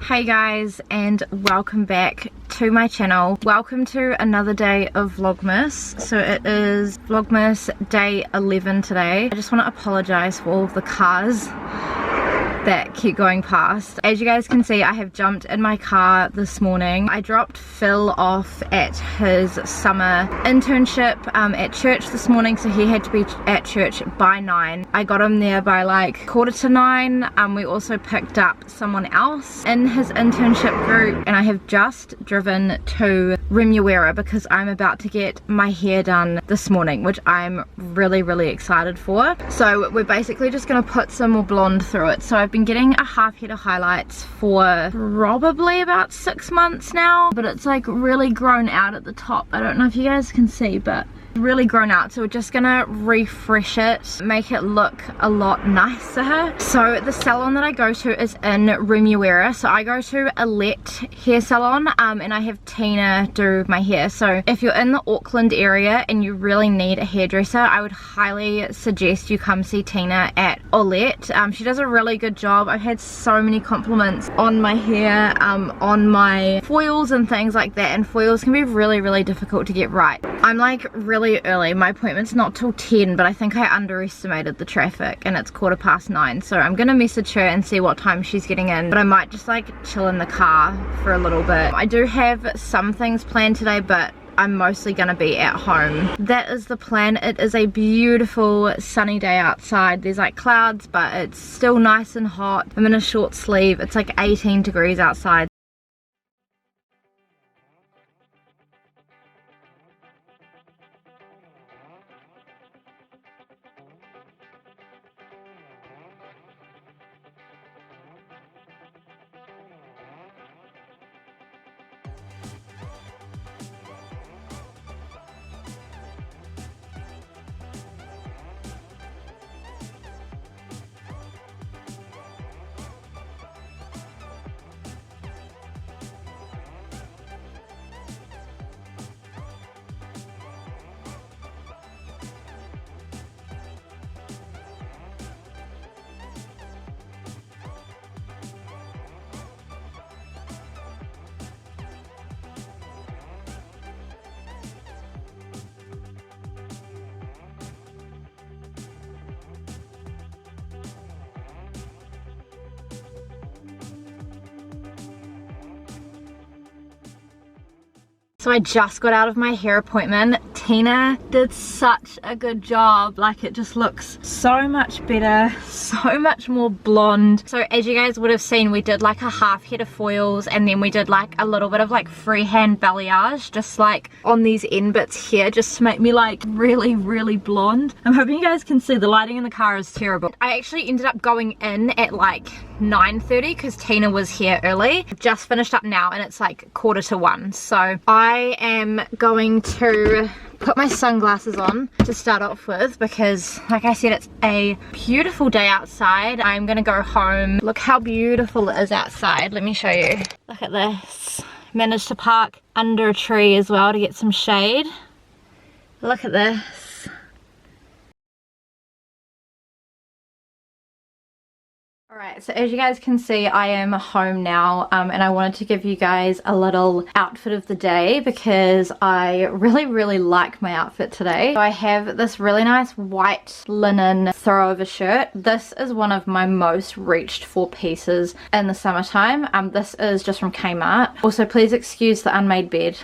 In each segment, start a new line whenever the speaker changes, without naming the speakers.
Hey guys, and welcome back to my channel. Welcome to another day of Vlogmas. So it is Vlogmas day 11 today. I just want to apologize for all of the cars that keep going past. As you guys can see, I have jumped in my car this morning. I dropped Phil off at his summer internship at church this morning, so he had to be at church by 9. I got him there by like 8:45. We also picked up someone else in his internship group, and I have just driven to Filmora because I'm about to get my hair done this morning, which I'm really excited for. So we're basically just gonna put some more blonde through it. So I've been getting a half head of highlights for probably about 6 months now, but it's like really grown out at the top. I don't know if you guys can see, but really grown out, so we're just gonna refresh it, make it look a lot nicer. So the salon that I go to is in Filmora, so I go to Appt hair salon, and I have Tina do my hair. So if you're in the Auckland area and you really need a hairdresser, I would highly suggest you come see Tina at Appt. She does a really good job. I've had so many compliments on my hair, on my foils and things like that, and foils can be really difficult to get right. I'm like really early. My appointment's not till 10, but I think I underestimated the traffic and it's 9:15, so I'm gonna message her and see what time she's getting in, but I might just like chill in the car for a little bit. I do have some things planned today, but I'm mostly gonna be at home. That is the plan. It is a beautiful sunny day outside. There's like clouds, but it's still nice and hot. I'm in a short sleeve. It's like 18 degrees outside. So I just got out of my hair appointment. Tina did such a good job. Like, it just looks so much better, so much more blonde. So as you guys would have seen, we did like a half head of foils, and then we did like a little bit of like freehand balayage just like on these end bits here, just to make me like really blonde. I'm hoping you guys can see. The lighting in the car is terrible. I actually ended up going in at like 9:30 because Tina was here early. I've just finished up now and it's like 1:45, so I am going to put my sunglasses on to start off with because, like I said, it's a beautiful day outside. I'm gonna go home. Look how beautiful it is outside. Let me show you. Look at this. Managed to park under a tree as well to get some shade. Look at this. Alright, so as you guys can see, I am home now, and I wanted to give you guys a little outfit of the day because I really like my outfit today. So I have this really nice white linen throwover shirt. This is one of my most reached for pieces in the summertime. This is just from Kmart. Also, please excuse the unmade bed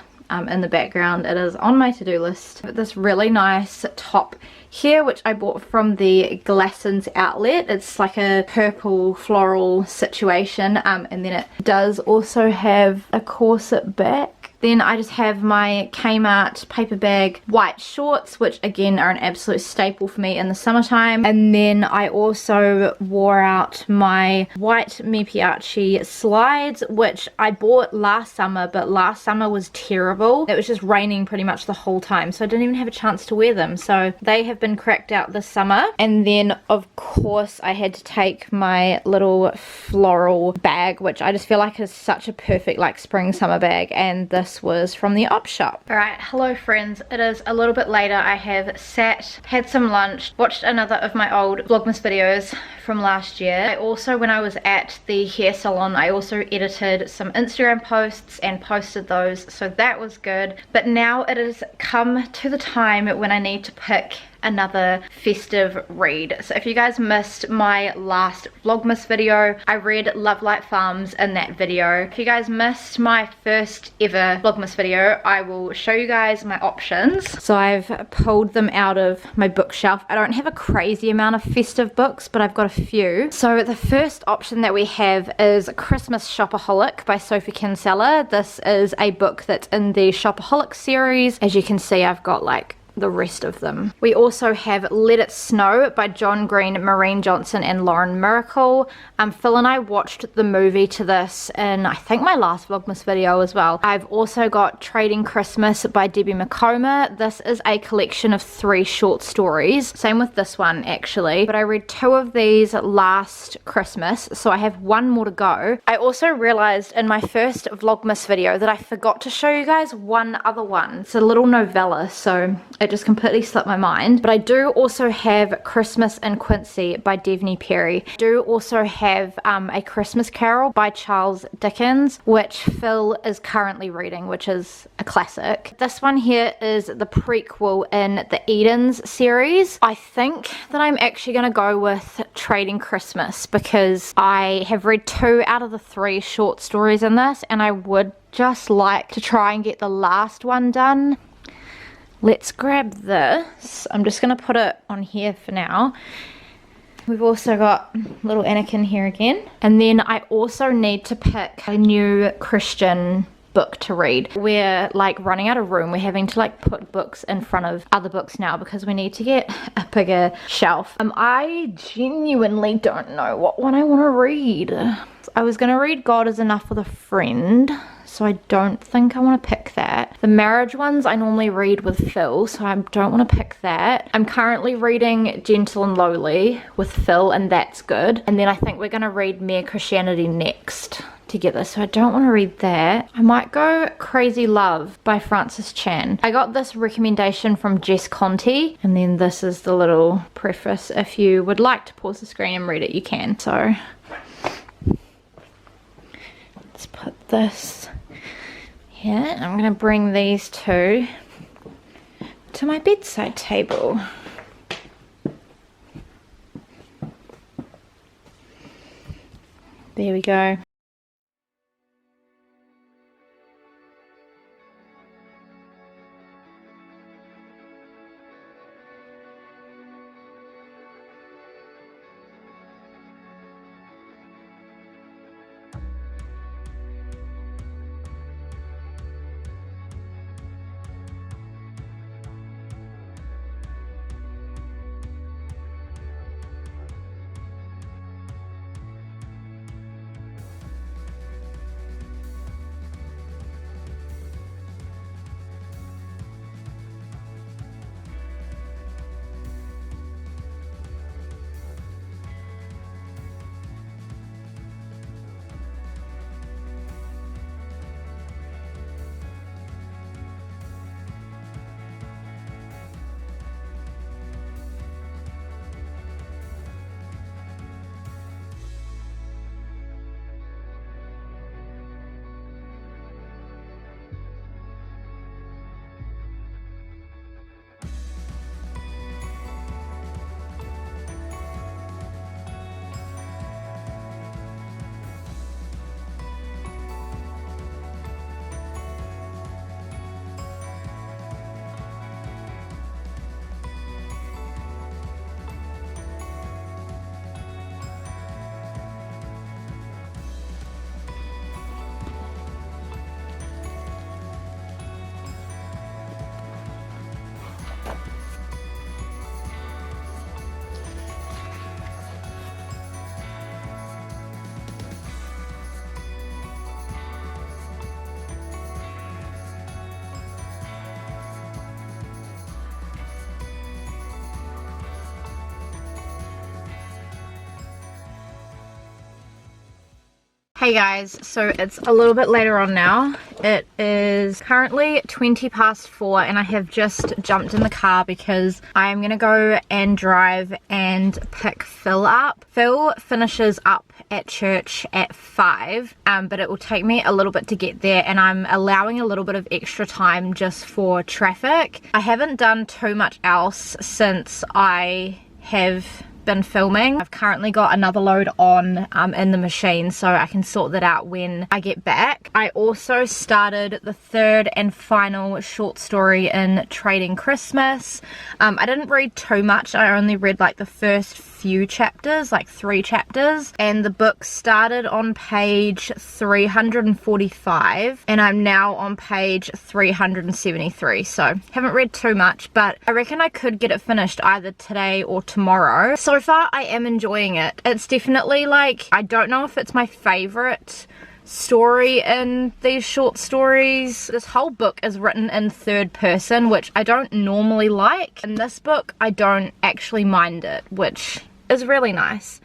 in the background. It is on my to-do list. This really nice top here, which I bought from the Glassons outlet. It's like a purple floral situation, and then it does also have a corset back. Then I just have my Kmart paper bag white shorts, which again are an absolute staple for me in the summertime. And then I also wore out my white Mi Piace slides, which I bought last summer, but last summer was terrible. It was just raining pretty much the whole time, so I didn't even have a chance to wear them. So they have been cracked out this summer. And then of course I had to take my little floral bag, which I just feel like is such a perfect like spring summer bag, and this was from the Op shop. Alright, hello friends, it is a little bit later. I have sat, had some lunch, watched another of my old Vlogmas videos from last year. I also, when I was at the hair salon, I also edited some Instagram posts and posted those, so that was good. But now it has come to the time when I need to pick another festive read. So if you guys missed my last Vlogmas video, I read Love Light Farms in that video. If you guys missed my first ever Vlogmas video, I will show you guys my options. So I've pulled them out of my bookshelf. I don't have a crazy amount of festive books, but I've got a few. So the first option that we have is Christmas Shopaholic by Sophie Kinsella. This is a book that's in the Shopaholic series. As you can see, I've got like the rest of them. We also have Let It Snow by John Green, Maureen Johnson and Lauren Miracle. Phil and I watched the movie to this in I think my last Vlogmas video as well. I've also got Trading Christmas by Debbie McComber. This is a collection of 3 short stories. Same with this one actually, but I read 2 of these last Christmas, so I have 1 more to go. I also realized in my first Vlogmas video that I forgot to show you guys one other one. It's a little novella, so it just completely slipped my mind. But I do also have Christmas in Quincy by Devney Perry. I do also have A Christmas Carol by Charles Dickens, which Phil is currently reading, which is a classic. This one here is the prequel in the Edens series. I think that I'm actually going to go with Trading Christmas because I have read 2 out of the 3 short stories in this, and I would just like to try and get the last one done. Let's grab this. I'm just going to put it on here for now. We've also got little Anakin here again. And then I also need to pick a new Christian book to read. We're like running out of room. We're having to like put books in front of other books now because we need to get a bigger shelf. I genuinely don't know what one I want to read. I was going to read God Is Enough with a Friend, so I don't think I want to pick that. The marriage ones I normally read with Phil, so I don't want to pick that. I'm currently reading Gentle and Lowly with Phil, and that's good. And then I think we're going to read Mere Christianity next together, so I don't want to read that. I might go Crazy Love by Frances Chan. I got this recommendation from Jess Conti, and then this is the little preface. If you would like to pause the screen and read it, you can. So let's put this here. I'm going to bring these 2 to my bedside table. There we go. Hey guys, so it's a little bit later on now. It is currently 4:20 and I have just jumped in the car because I'm gonna go and drive and pick Phil up. Phil finishes up at church at 5, but it will take me a little bit to get there, and I'm allowing a little bit of extra time just for traffic. I haven't done too much else since I have been filming. I've currently got another load on in the machine, so I can sort that out when I get back. I also started the third and final short story in Trading Christmas. I didn't read too much. I only read like the first few chapters, like 3 chapters, and the book started on page 345 and I'm now on page 373, so haven't read too much, but I reckon I could get it finished either today or tomorrow. So far I am enjoying it. It's definitely like, I don't know if it's my favorite story in these short stories. This whole book is written in third person, which I don't normally like. In this book I don't actually mind it, which is really nice.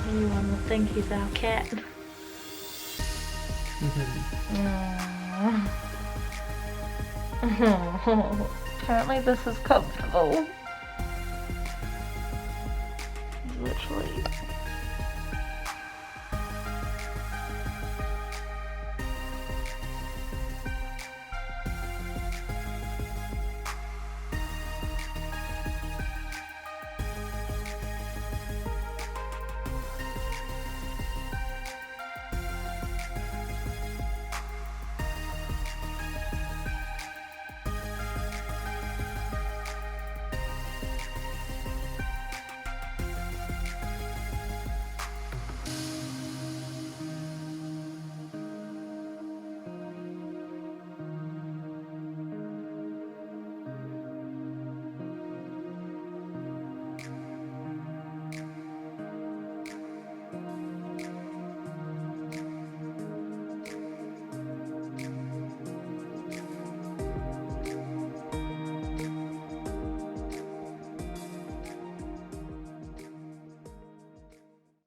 Anyone will think he's our cat. Apparently this is comfortable. Literally.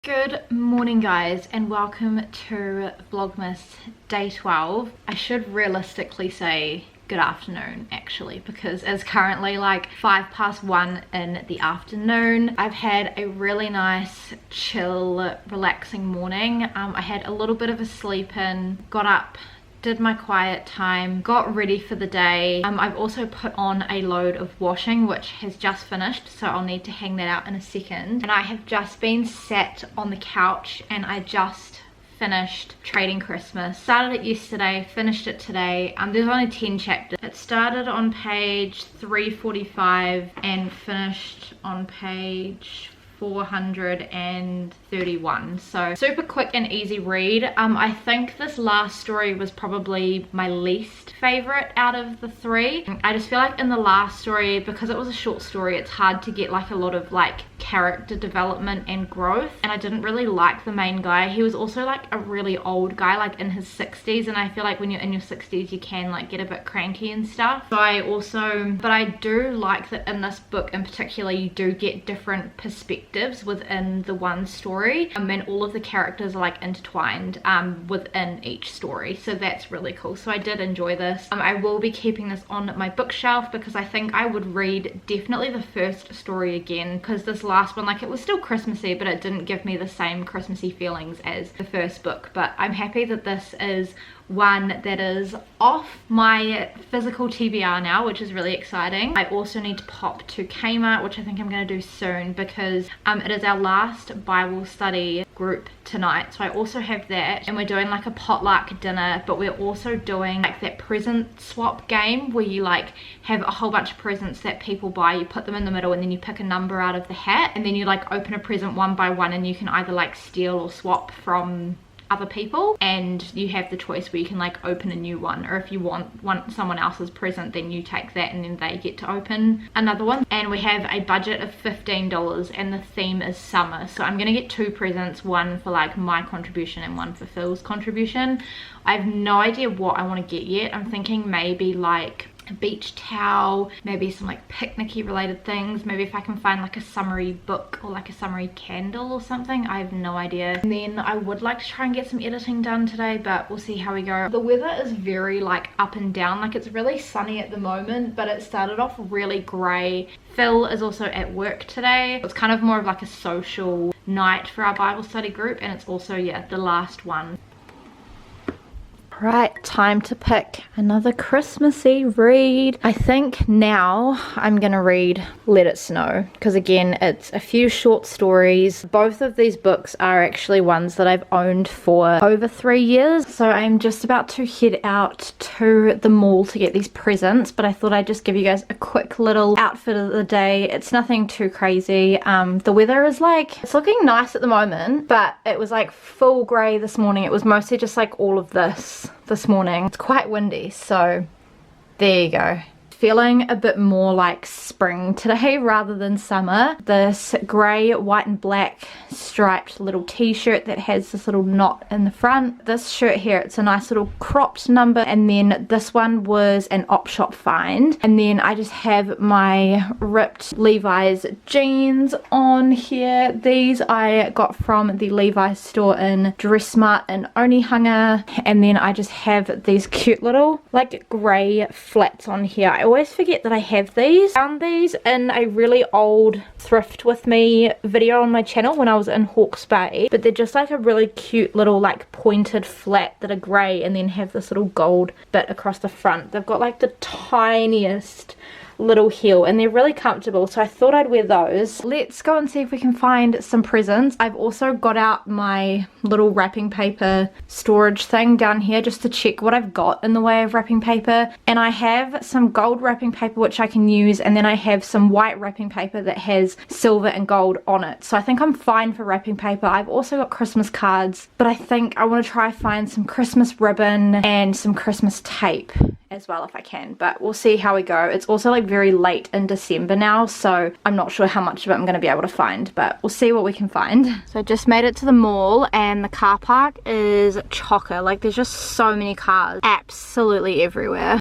Good morning guys, and welcome to Vlogmas day 12. I should realistically say good afternoon actually, because it's currently like 1:05 in the afternoon. I've had a really nice chill relaxing morning. I had a little bit of a sleep in, got up, did my quiet time, got ready for the day. I've also put on a load of washing which has just finished, so I'll need to hang that out in a second. And I have just been sat on the couch and I just finished Trading Christmas. Started it yesterday, finished it today. There's only 10 chapters. It started on page 345 and finished on page 431, so super quick and easy read. I think this last story was probably my least favorite out of the 3. I just feel like in the last story, because it was a short story, it's hard to get like a lot of like character development and growth, and I didn't really like the main guy. He was also like a really old guy, like in his 60s, and I feel like when you're in your 60s you can like get a bit cranky and stuff. So I do like that in this book in particular you do get different perspectives perspectives within the one story, and all of the characters are like intertwined within each story, so that's really cool. So I did enjoy this. I will be keeping this on my bookshelf because I think I would read definitely the first story again, because this last one, like, it was still Christmassy but it didn't give me the same Christmassy feelings as the first book. But I'm happy that this is one that is off my physical TBR now, which is really exciting. I also need to pop to Kmart, which I think I'm going to do soon, because it is our last Bible study group tonight, so I also have that, and we're doing like a potluck dinner, but we're also doing like that present swap game where you like have a whole bunch of presents that people buy, you put them in the middle, and then you pick a number out of the hat, and then you like open a present one by one, and you can either like steal or swap from other people, and you have the choice where you can like open a new one, or if you want someone else's present, then you take that and then they get to open another one. And we have a budget of $15 and the theme is summer, so I'm gonna get 2 presents, one for like my contribution and one for Phil's contribution. I have no idea what I want to get yet. I'm thinking maybe like a beach towel, maybe some like picnicky related things, maybe if I can find like a summery book or like a summery candle or something. I have no idea. And then I would like to try and get some editing done today, but we'll see how we go. The weather is very like up and down, like it's really sunny at the moment, but it started off really grey. Phil is also at work today. It's kind of more of like a social night for our Bible study group, and it's also, yeah, the last one. Right, time to pick another Christmassy read. I think now I'm gonna read Let It Snow, because again, it's a few short stories. Both of these books are actually ones that I've owned for over 3 years, so I'm just about to head out to the mall to get these presents, but I thought I'd just give you guys a quick little outfit of the day. It's nothing too crazy. The weather is like, it's looking nice at the moment, but it was like full grey this morning. It was mostly just like all of this morning. It's quite windy, so there you go. Feeling a bit more like spring today rather than summer. This grey, white and black striped little t-shirt that has this little knot in the front. This shirt here, it's a nice little cropped number, and then this one was an op shop find. And then I just have my ripped Levi's jeans on here. These I got from the Levi's store in Dressmart in Onehunga. And then I just have these cute little like grey flats on here. I always forget that I have these. Found these in a really old thrift with me video on my channel when I was in Hawke's Bay, but they're just like a really cute little like pointed flat that are grey and then have this little gold bit across the front. They've got like the tiniest little heel and they're really comfortable, so I thought I'd wear those. Let's go and see if we can find some presents. I've also got out my little wrapping paper storage thing down here just to check what I've got in the way of wrapping paper, and I have some gold wrapping paper which I can use, and then I have some white wrapping paper that has silver and gold on it, so I think I'm fine for wrapping paper. I've also got Christmas cards, but I think I want to try find some Christmas ribbon and some Christmas tape as well if I can, but we'll see how we go. It's also like very late in December now, so I'm not sure how much of it I'm going to be able to find, but we'll see what we can find. So I just made it to the mall and the car park is chocker. Like there's just so many cars absolutely everywhere.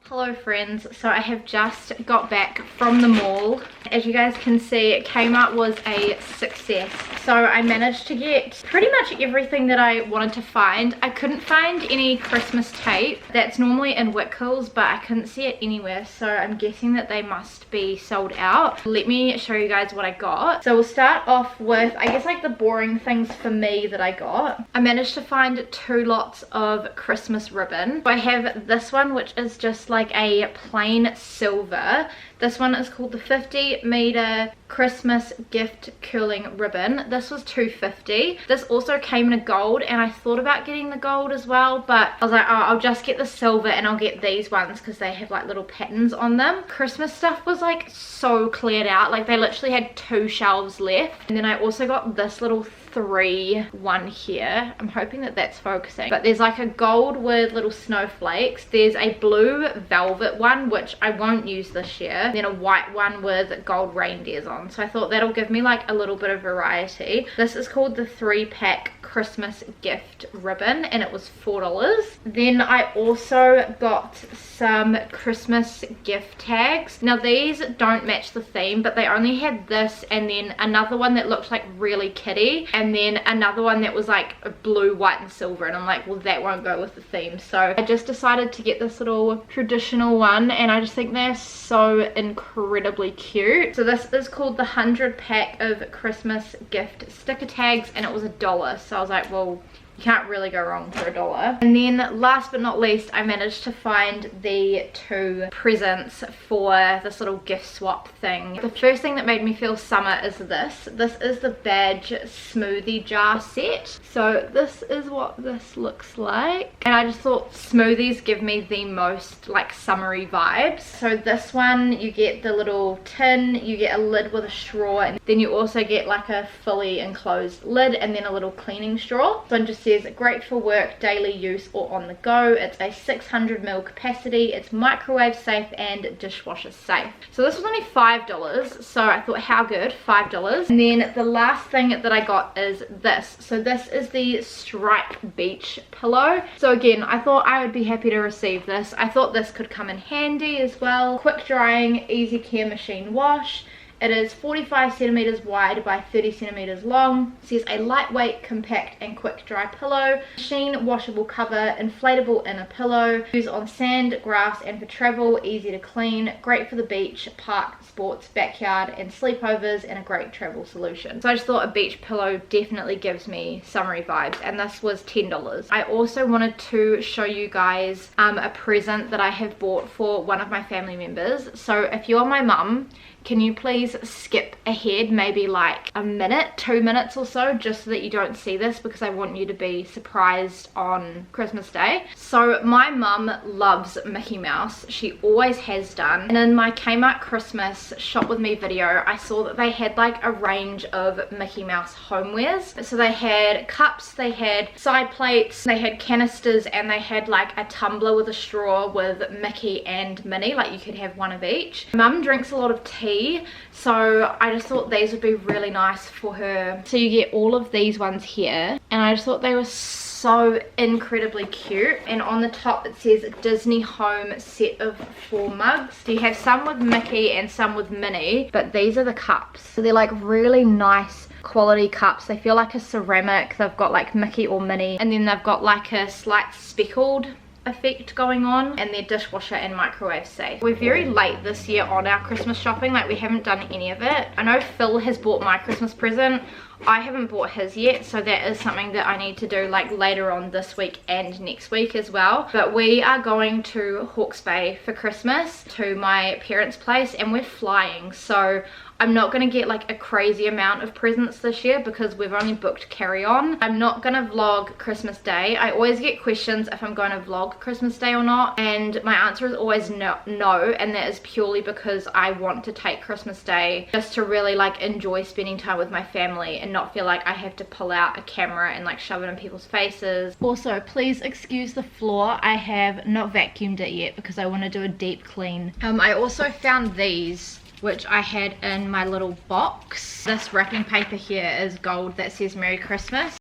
Hello friends, so I have just got back from the mall. As you guys can see, Kmart was a success. So I managed to get pretty much everything that I wanted to find. I couldn't find any Christmas tape. That's normally in Wickles, but I couldn't see it anywhere, so I'm guessing that they must be sold out. Let me show you guys what I got. So we'll start off with, I guess, like the boring things for me that I got. I managed to find 2 lots of Christmas ribbon. So I have this one, which is just like a plain silver. This one is called the 50-meter Christmas gift curling ribbon. This was $2.50. This also came in a gold, and I thought about getting the gold as well, but I was like, oh, I'll just get the silver and I'll get these ones because they have like little patterns on them. Christmas stuff was like so cleared out. Like they literally had 2 shelves left. And then I also got this little 3 one here. I'm hoping that that's focusing, but there's like a gold with little snowflakes. There's a blue velvet one, which I won't use this year, then a white one with gold reindeers on. So I thought that'll give me like a little bit of variety. This is called the 3-pack Christmas gift ribbon, and it was $4. Then I also got some Christmas gift tags. Now these don't match the theme, but they only had this and then another one that looked like really kitty, and then another one that was like blue, white and silver, and I'm like, well, that won't go with the theme. So I just decided to get this little traditional one, and I just think they're so incredibly cute. So this is called the 100-pack of Christmas gift sticker tags, and it was $1. So I was like, well, you can't really go wrong for $1. And then last but not least, I managed to find the 2 presents for this little gift swap thing. The first thing that made me feel summer is this. This is the Badge smoothie jar set. So this is what this looks like. And I just thought smoothies give me the most like summery vibes. So this one, you get the little tin, you get a lid with a straw, and then you also get like a fully enclosed lid and then a little cleaning straw. So I'm just says great for work, daily use or on the go. It's a 600 ml capacity, it's microwave safe and dishwasher safe. So this was only $5, so I thought, how good, $5. And then the last thing that I got is this. So this is the Stripe beach pillow. So again, I thought I would be happy to receive this. I thought this could come in handy as well. Quick drying, easy care machine wash. It is 45 centimeters wide by 30 centimeters long. It says a lightweight, compact and quick dry pillow. Machine washable cover, inflatable inner pillow. Use on sand, grass and for travel. Easy to clean. Great for the beach, park, sports, backyard and sleepovers, and a great travel solution. So I just thought a beach pillow definitely gives me summery vibes, and this was $10. I also wanted to show you guys a present that I have bought for one of my family members. So if you're my mum, can you please skip ahead maybe like a minute, 2 minutes or so, just so that you don't see this, because I want you to be surprised on Christmas Day. So my mum loves Mickey Mouse. She always has done. And in my Kmart Christmas shop with me video, I saw that they had like a range of Mickey Mouse homewares. So they had cups, they had side plates, they had canisters, and they had like a tumbler with a straw with Mickey and Minnie, like you could have one of each. Mum drinks a lot of tea, so I just thought these would be really nice for her. So you get all of these ones here, and I just thought they were so incredibly cute. And on the top it says Disney Home set of 4 mugs. So you have some with Mickey and some with Minnie, but these are the cups. So they're like really nice quality cups. They feel like a ceramic. They've got like Mickey or Minnie, and then they've got like a slight speckled effect going on, and they're dishwasher and microwave safe. We're very late this year on our Christmas shopping, like we haven't done any of it. I know Phil has bought my Christmas present. I haven't bought his yet, so that is something that I need to do like later on this week and next week as well. But we are going to Hawke's Bay for Christmas to my parents' place, and we're flying, so I'm not going to get like a crazy amount of presents this year because we've only booked carry-on. I'm not going to vlog Christmas Day. I always get questions if I'm going to vlog Christmas Day or not, and my answer is always no, and that is purely because I want to take Christmas Day just to really like enjoy spending time with my family and not feel like I have to pull out a camera and like shove it in people's faces. Also, please excuse the floor. I have not vacuumed it yet because I want to do a deep clean. I also found these, which I had in my little box. This wrapping paper here is gold that says Merry Christmas.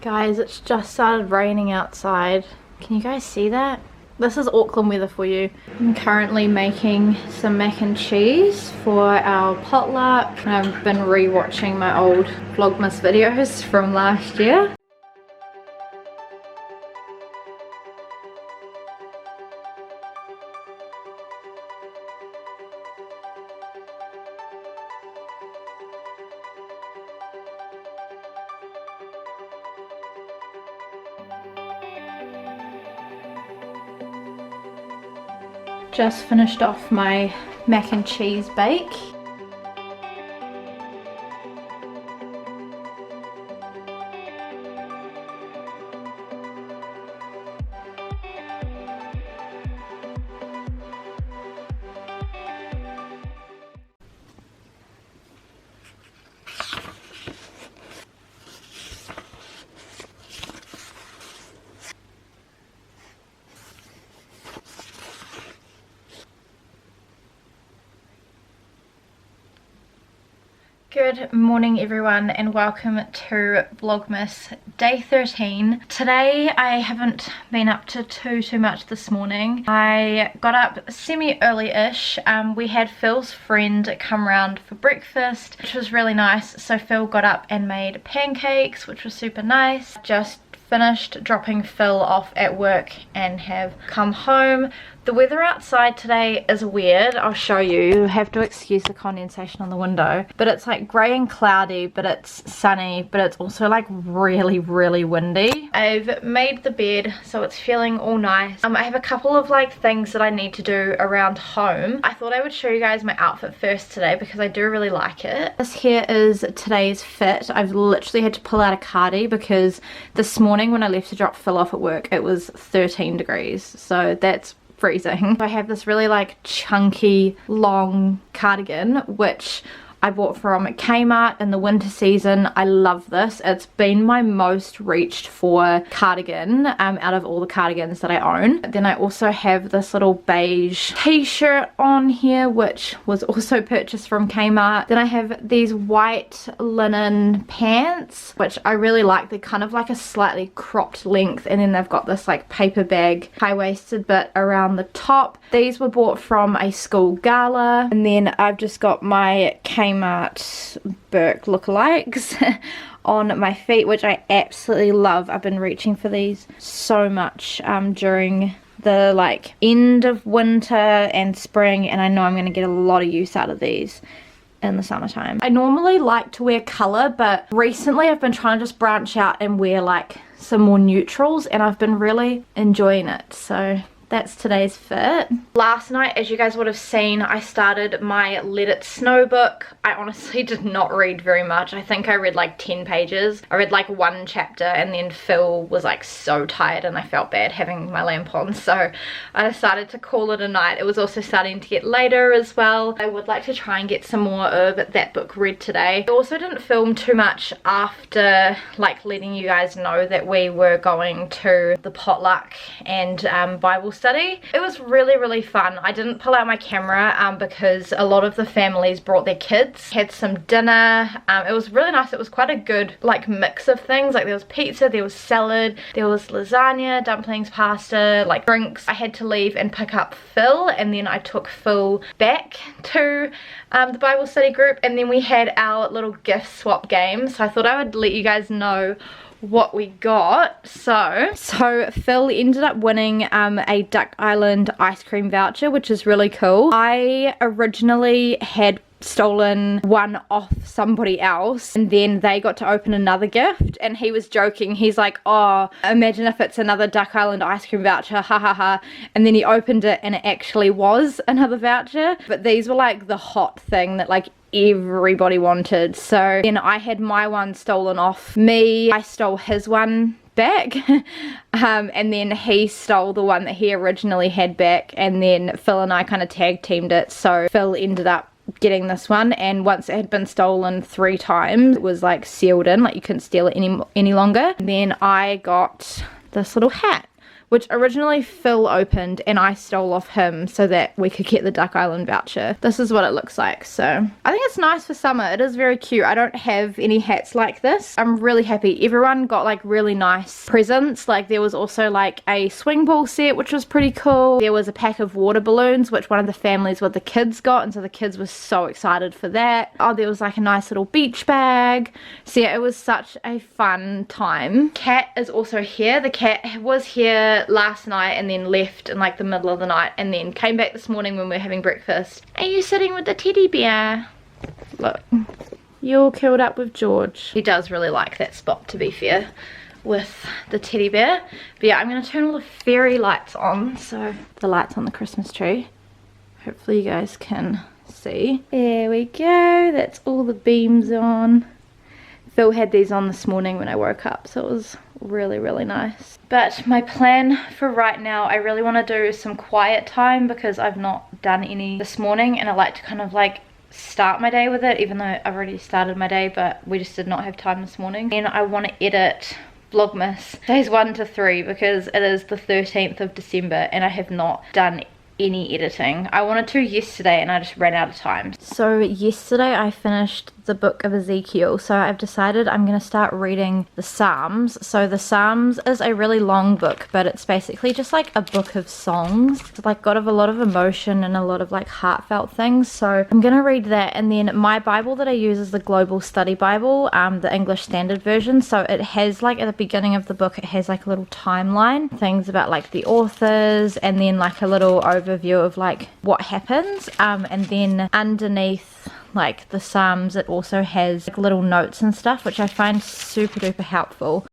Guys, it's just started raining outside. Can you guys see that? This is Auckland weather for you. I'm currently making some mac and cheese for our potluck. I've been re-watching my old Vlogmas videos from last year. Just finished off my mac and cheese bake. Good morning everyone and welcome to Vlogmas day 13. Today I haven't been up to too much this morning. I got up semi-early-ish. We had Phil's friend come round for breakfast, which was really nice. So Phil got up and made pancakes, which was super nice. Just finished dropping Phil off at work and have come home. The weather outside today is weird. I'll show you. You have to excuse the condensation on the window. But it's like grey and cloudy, but it's sunny, but it's also like really windy. I've made the bed, so it's feeling all nice. I have a couple of like things that I need to do around home. I thought I would show you guys my outfit first today because I do really like it. This here is today's fit. I've literally had to pull out a cardi because this morning when I left to drop Phil off at work, it was 13 degrees. So that's freezing. I have this really like chunky long cardigan which I bought from Kmart in the winter season. I love this. It's been my most reached for cardigan out of all the cardigans that I own. Then I also have this little beige t-shirt on here which was also purchased from Kmart. Then I have these white linen pants which I really like. They're kind of like a slightly cropped length and then they've got this like paper bag high-waisted bit around the top. These were bought from a school gala. And then I've just got my Kmart Burke lookalikes on my feet which I absolutely love. I've been reaching for these so much during the like end of winter and spring, and I know I'm going to get a lot of use out of these in the summertime. I normally like to wear colour, but recently I've been trying to just branch out and wear like some more neutrals and I've been really enjoying it. So that's today's fit. Last night, as you guys would have seen, I started my Let It Snow book. I honestly did not read very much. I think I read like 10 pages. I read like one chapter and then Phil was like so tired and I felt bad having my lamp on, so I decided to call it a night. It was also starting to get later as well. I would like to try and get some more of that book read today. I also didn't film too much after like letting you guys know that we were going to the potluck and Bible study. It was really fun. I didn't pull out my camera because a lot of the families brought their kids, had some dinner. It was really nice. It was quite a good like mix of things. Like there was pizza, there was salad, there was lasagna, dumplings, pasta, like drinks. I had to leave and pick up Phil and then I took Phil back to the Bible study group and then we had our little gift swap game. So I thought I would let you guys know what we got. So Phil ended up winning a Duck Island ice cream voucher, which is really cool. I originally had stolen one off somebody else and then they got to open another gift and he was joking. He's like, oh, imagine if it's another Duck Island ice cream voucher, ha ha ha. And then he opened it and it actually was another voucher, but these were like the hot thing that like everybody wanted. So then I had my one stolen off me. I stole his one back and then he stole the one that he originally had back, and then Phil and I kind of tag teamed it, so Phil ended up getting this one, and once it had been stolen 3 times it was like sealed in, like you couldn't steal it any longer. And then I got this little hat which originally Phil opened and I stole off him so that we could get the Duck Island voucher. This is what it looks like. So I think it's nice for summer. It is very cute. I don't have any hats like this. I'm really happy. Everyone got like really nice presents. Like there was also like a swing ball set, which was pretty cool. There was a pack of water balloons, which one of the families with the kids got, and so the kids were so excited for that. Oh, there was like a nice little beach bag. So yeah, it was such a fun time. Cat is also here. The cat was here last night and then left in like the middle of the night and then came back this morning when we were having breakfast. Are you sitting with the teddy bear? Look, you're all curled up with George. He does really like that spot, to be fair, with the teddy bear. But yeah, I'm going to turn all the fairy lights on. So the lights on the Christmas tree. Hopefully you guys can see. There we go. That's all the beams on. Phil had these on this morning when I woke up, so it was really, really nice. But my plan for right now, I really want to do some quiet time because I've not done any this morning, and I like to kind of like start my day with it, even though I've already started my day, but we just did not have time this morning. And I want to edit Vlogmas days 1 to 3 because it is the 13th of December and I have not done any editing. I wanted to yesterday and I just ran out of time. So yesterday I finished the book of Ezekiel, so I've decided I'm going to start reading the Psalms. So the Psalms is a really long book, but it's basically just like a book of songs. It's like got a lot of emotion and a lot of like heartfelt things. So I'm going to read that, and then my Bible that I use is the Global Study Bible, the English Standard Version. So it has like at the beginning of the book, it has like a little timeline, things about like the authors, and then like a little overview of like what happens, and then underneath like the Psalms it also has like little notes and stuff, which I find super duper helpful.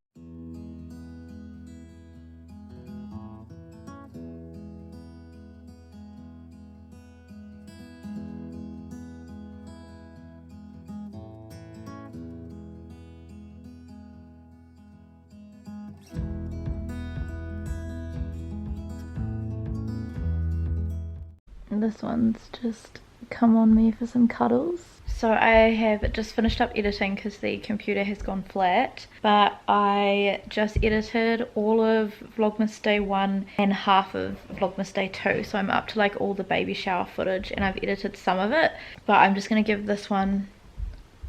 This one's just come on me for some cuddles. So I have just finished up editing because the computer has gone flat, but I just edited all of Vlogmas Day 1 and half of Vlogmas Day 2, so I'm up to like all the baby shower footage and I've edited some of it, but I'm just going to give this one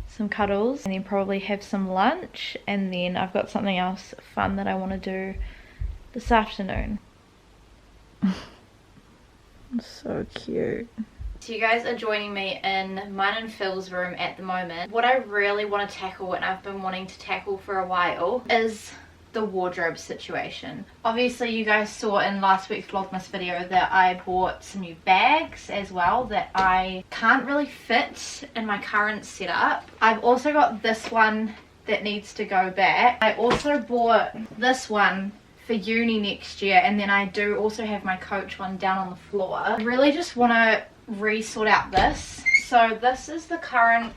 some cuddles and then probably have some lunch, and then I've got something else fun that I want to do this afternoon. So cute. So you guys are joining me in mine and Phil's room at the moment. What I really want to tackle, and I've been wanting to tackle for a while, is the wardrobe situation. Obviously you guys saw in last week's Vlogmas video that I bought some new bags as well that I can't really fit in my current setup. I've also got this one that needs to go back. I also bought this one for uni next year, and then I do also have my Coach one down on the floor. I really just want to re-sort out this. So this is the current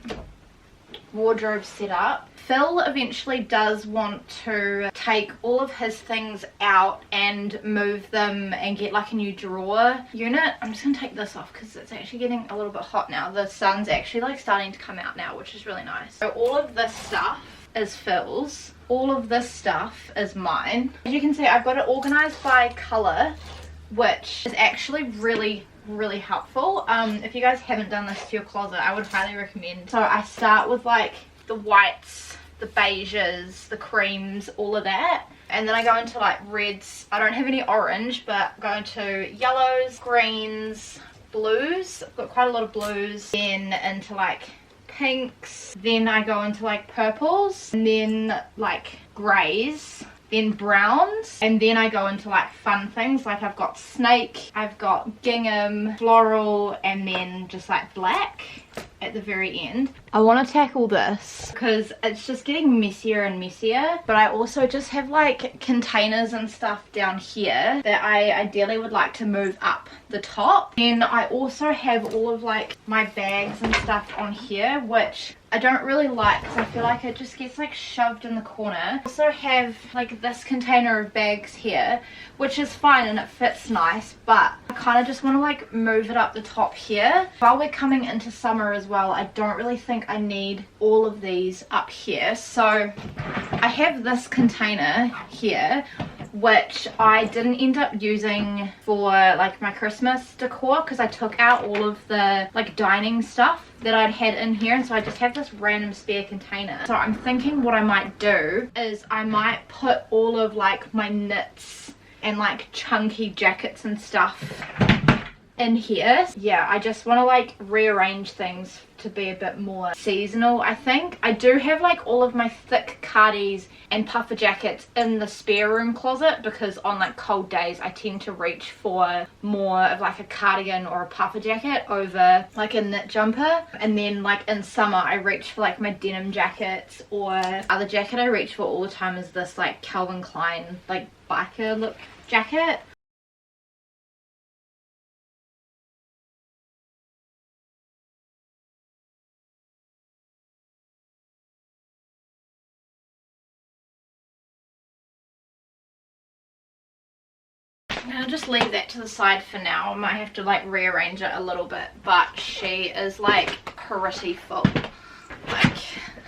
wardrobe setup. Phil eventually does want to take all of his things out and move them and get like a new drawer unit. I'm just gonna take this off because it's actually getting a little bit hot now. The sun's actually like starting to come out now, which is really nice. So all of this stuff is Phil's. All of this stuff is mine. As you can see, I've got it organized by color, which is actually really helpful. If you guys haven't done this to your closet, I would highly recommend. So I start with like the whites, the beiges, the creams, all of that, and then I go into like reds. I don't have any orange, but go into yellows, greens, blues. I've got quite a lot of blues. Then into like pinks, then I go into like purples, and then like greys, then browns, and then I go into like fun things like I've got snake, I've got gingham, floral, and then just like black at the very end. I want to tackle this because it's just getting messier and messier, but I also just have like containers and stuff down here that I ideally would like to move up the top. And I also have all of like my bags and stuff on here, which I don't really like because I feel like it just gets like shoved in the corner. I also have like this container of bags here, which is fine and it fits nice, but I kind of just want to like move it up the top here. While we're coming into summer as well, I don't really think I need all of these up here. So I have this container here, which I didn't end up using for like my Christmas decor because I took out all of the like dining stuff that I'd had in here, and so I just have this random spare container. So I'm thinking what I might do is I might put all of like my knits and like chunky jackets and stuff in here. Yeah, I just want to like rearrange things to be a bit more seasonal. I think I do have like all of my thick cardies and puffer jackets in the spare room closet, because on like cold days I tend to reach for more of like a cardigan or a puffer jacket over like a knit jumper, and then like in summer I reach for like my denim jackets, or other jacket I reach for all the time is this like Calvin Klein like biker look jacket. I'll just leave that to the side for now. I might have to like rearrange it a little bit, but she is like pretty full. Like,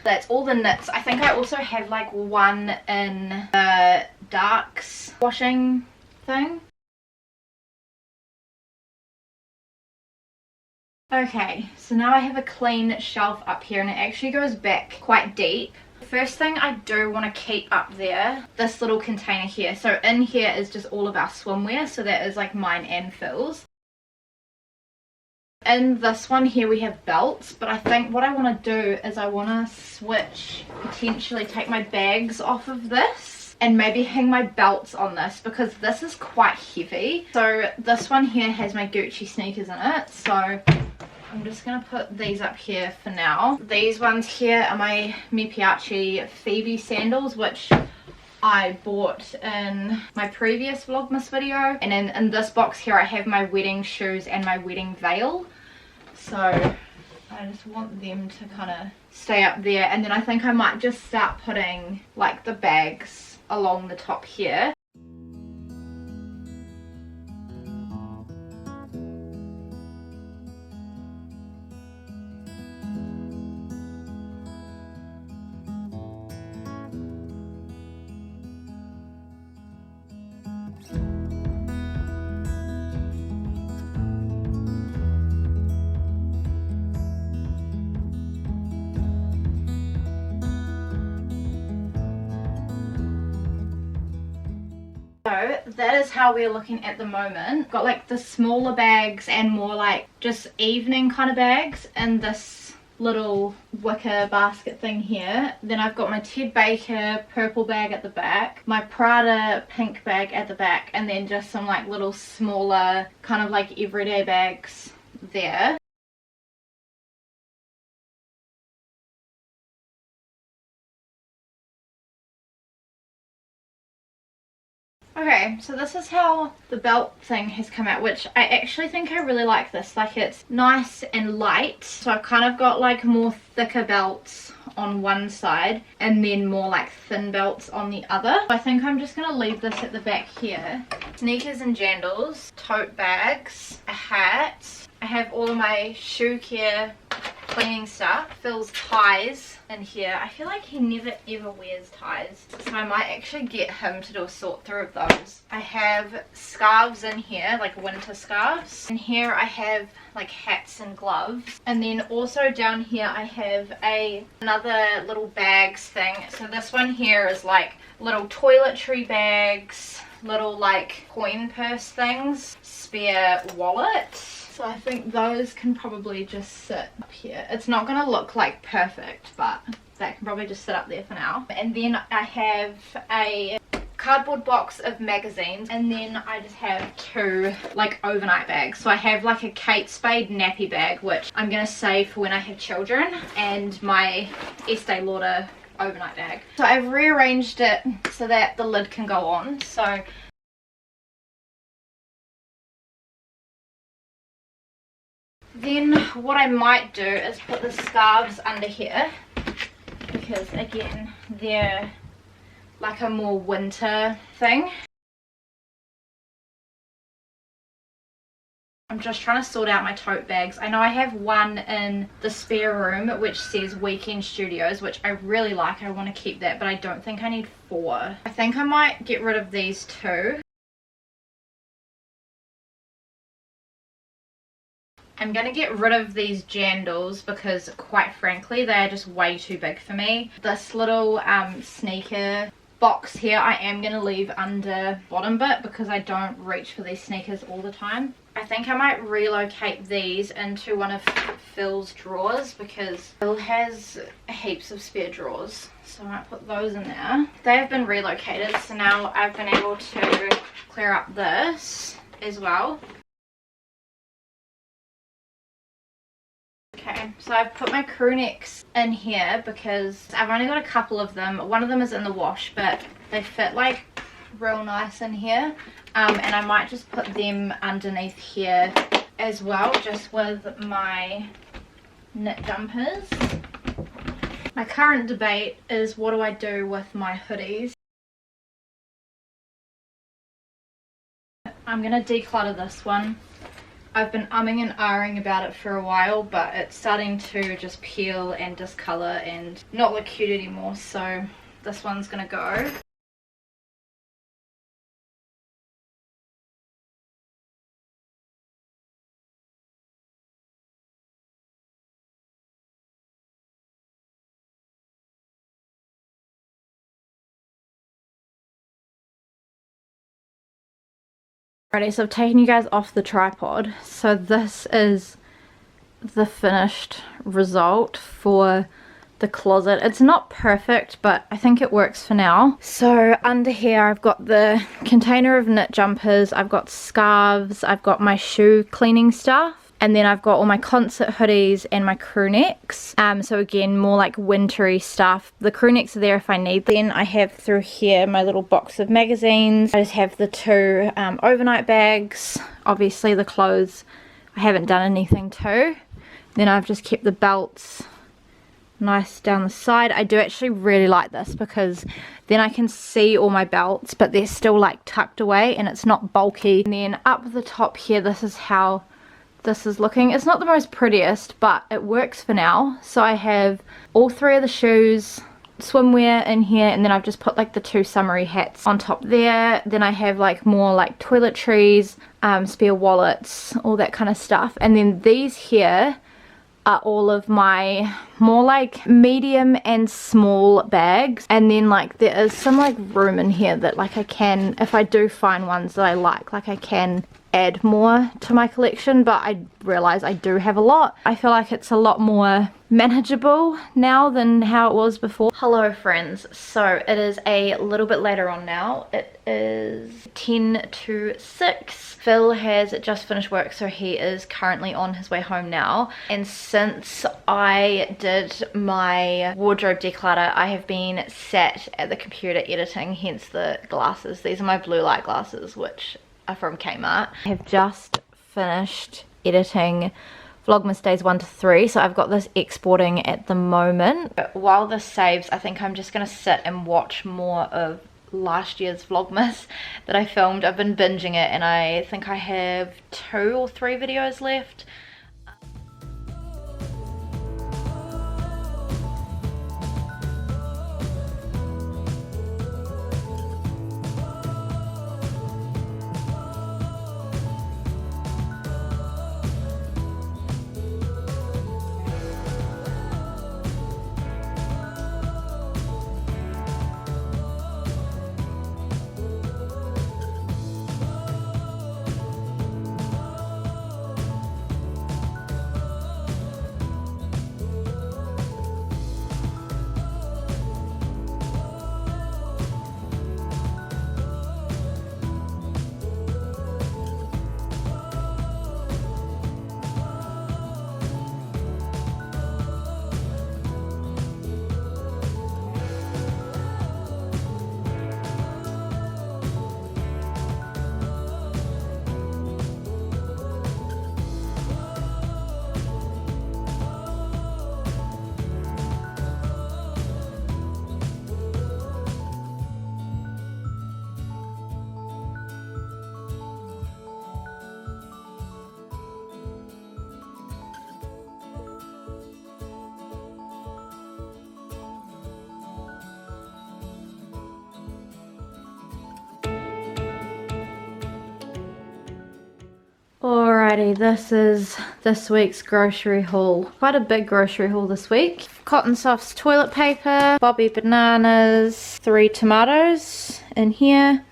that's all the knits. I think I also have like one in the darks washing thing. Okay, so now I have a clean shelf up here, and it actually goes back quite deep. First thing I do want to keep up there, this little container here. So in here is just all of our swimwear, so that is like mine and Phil's. In this one here we have belts, but I think what I want to do is I want to switch, potentially take my bags off of this and maybe hang my belts on this, because this is quite heavy. So this one here has my Gucci sneakers in it, so I'm just going to put these up here for now. These ones here are my Mi Piace Phoebe sandals, which I bought in my previous Vlogmas video. And in this box here I have my wedding shoes and my wedding veil. So I just want them to kind of stay up there. And then I think I might just start putting like the bags along the top here. So that is how we're looking at the moment. Got like the smaller bags and more like just evening kind of bags in this little wicker basket thing here. Then I've got my Ted Baker purple bag at the back, my Prada pink bag at the back, and then just some like little smaller kind of like everyday bags there. Okay, so this is how the belt thing has come out, which I actually think I really like this. Like, it's nice and light. So I've kind of got like more thicker belts on one side and then more like thin belts on the other. I think I'm just going to leave this at the back here. Sneakers and jandals, tote bags, a hat. I have all of my shoe care cleaning stuff. Phil's ties in here. I feel like he never ever wears ties, so I might actually get him to do a sort through of those. I have scarves in here, like winter scarves. And here I have like hats and gloves. And then also down here I have another little bags thing. So this one here is like little toiletry bags, little like coin purse things, spare wallet. So I think those can probably just sit up here. It's not going to look like perfect, but that can probably just sit up there for now. And then I have a cardboard box of magazines, and then I just have two like overnight bags. So I have like a Kate Spade nappy bag, which I'm going to save for when I have children, and my Estee Lauder overnight bag. So I've rearranged it so that the lid can go on. So then what I might do is put the scarves under here, because again they're like a more winter thing. I'm just trying to sort out my tote bags. I know I have one in the spare room which says Weekend Studios, which I really like. I want to keep that, but I don't think I need 4. I think I might get rid of these 2. I'm going to get rid of these jandals because quite frankly they are just way too big for me. This little sneaker box here I am going to leave under bottom bit because I don't reach for these sneakers all the time. I think I might relocate these into one of Phil's drawers because Phil has heaps of spare drawers, so I might put those in there. They have been relocated, so now I've been able to clear up this as well. Okay, so I've put my crew necks in here because I've only got a couple of them. One of them is in the wash, but they fit like real nice in here. And I might just put them underneath here as well, just with my knit jumpers. My current debate is, what do I do with my hoodies? I'm going to declutter this one. I've been umming and ahhing about it for a while, but it's starting to just peel and discolor and not look cute anymore, so this one's gonna go. Alrighty, so I've taken you guys off the tripod. So this is the finished result for the closet. It's not perfect, but I think it works for now. So under here I've got the container of knit jumpers, I've got scarves, I've got my shoe cleaning stuff, and then I've got all my concert hoodies and my crew necks. So again, more like wintry stuff. The crew necks are there if I need them. Then I have through here my little box of magazines. I just have the 2 overnight bags. Obviously the clothes I haven't done anything to. Then I've just kept the belts nice down the side. I do actually really like this because then I can see all my belts, but they're still like tucked away and it's not bulky. And then up the top here, this is how this is looking. It's not the most prettiest, but it works for now. So I have all 3 of the shoes, swimwear in here, and then I've just put like the 2 summery hats on top there. Then I have like more like toiletries, spare wallets, all that kind of stuff. And then these here are all of my more like medium and small bags, and then like there is some like room in here that like I can, if I do find ones that I like I can add more to my collection, but I realize I do have a lot. I feel like it's a lot more manageable now than how it was before. Hello friends, so it is a little bit later on now. It is 10 to 6. Phil has just finished work, so he is currently on his way home now, and since I did my wardrobe declutter I have been sat at the computer editing, hence the glasses. These are my blue light glasses which are from Kmart. I have just finished editing Vlogmas days 1 to 3, so I've got this exporting at the moment. But while this saves, I think I'm just gonna sit and watch more of last year's Vlogmas that I filmed. I've been binging it and I think I have 2 or 3 videos left. Alrighty, this is this week's grocery haul. Quite a big grocery haul this week. Cotton Soft's toilet paper, Bobby bananas, 3 tomatoes in here.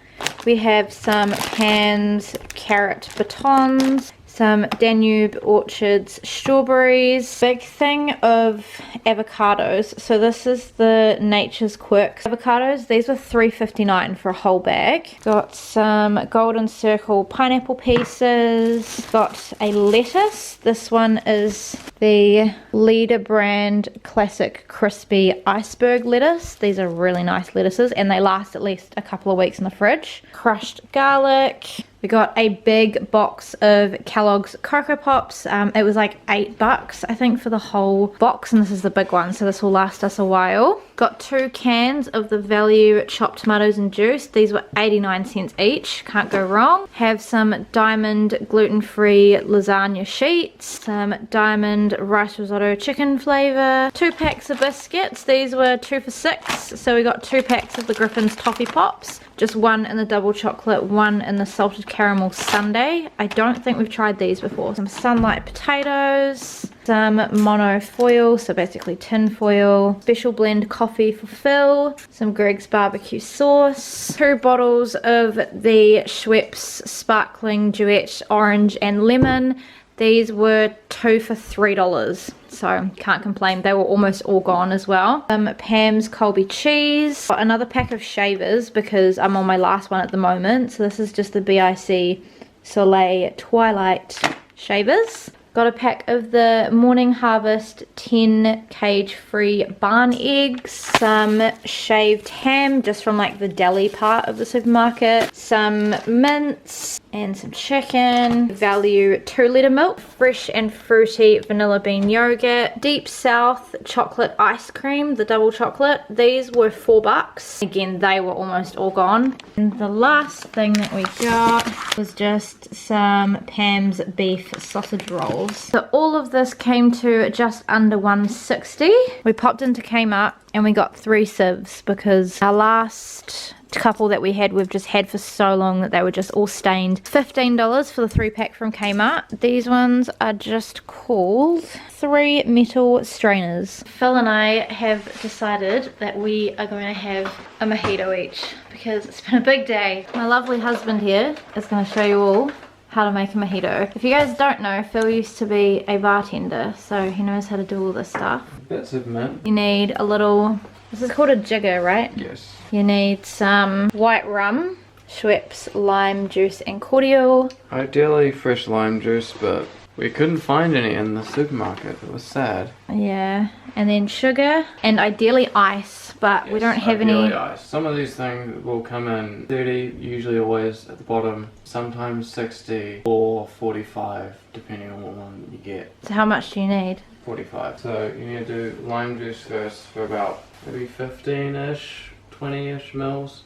We have some cans, carrot batons, some Danube Orchards strawberries, big thing of avocados. So this is the Nature's Quirks avocados. These were $3.59 for a whole bag. Got some Golden Circle pineapple pieces. Got a lettuce. This one is the Leader brand classic crispy iceberg lettuce. These are really nice lettuces and they last at least a couple of weeks in the fridge. Crushed garlic. We got a big box of Kellogg's Cocoa Pops. It was like $8 I think for the whole box, and this is the big one, so this will last us a while. Got 2 cans of the Value chopped tomatoes and juice. These were 89 cents each, can't go wrong. Have some Diamond gluten-free lasagna sheets, some Diamond rice risotto chicken flavor, 2 packs of biscuits. These were 2 for $6, so we got 2 packs of the Griffin's Toffee Pops. Just 1 in the double chocolate, 1 in the salted caramel sundae. I don't think we've tried these before. Some Sunlight potatoes, some mono foil, so basically tin foil, special blend coffee for Phil, some Greg's barbecue sauce, 2 bottles of the Schweppes sparkling duet orange and lemon. These were 2 for $3, so can't complain. They were almost all gone as well. Pam's Colby cheese. Got another pack of shavers because I'm on my last one at the moment. So this is just the BIC Soleil Twilight shavers. Got a pack of the Morning Harvest 10 cage-free barn eggs, some shaved ham just from like the deli part of the supermarket, some mince and some chicken, Value 2-litre milk, fresh and fruity vanilla bean yogurt, Deep South chocolate ice cream, the double chocolate. These were $4. Again, they were almost all gone. And the last thing that we got was just some Pam's beef sausage rolls. So all of this came to just under $1.60. We popped into Kmart and we got 3 sieves because our last couple that we had, we've just had for so long that they were just all stained. $15 for the 3-pack from Kmart. These ones are just called 3 metal strainers. Phil and I have decided that we are going to have a mojito each because it's been a big day. My lovely husband here is going to show you all how to make a mojito. If you guys don't know, Phil used to be a bartender, so he knows how to do all this stuff.
Bits of mint.
You need a little, this is called a jigger, right?
Yes.
You need some white rum, Schweppes lime juice and cordial.
Ideally fresh lime juice, but we couldn't find any in the supermarket. It was sad.
Yeah, and then sugar and ideally ice, but we don't have any.
Ice. Some of these things will come in 30, usually always at the bottom, sometimes 60 or 45, depending on what one you get.
So how much do you need?
45. So you need to do lime juice first for about maybe 15-ish, 20-ish mils.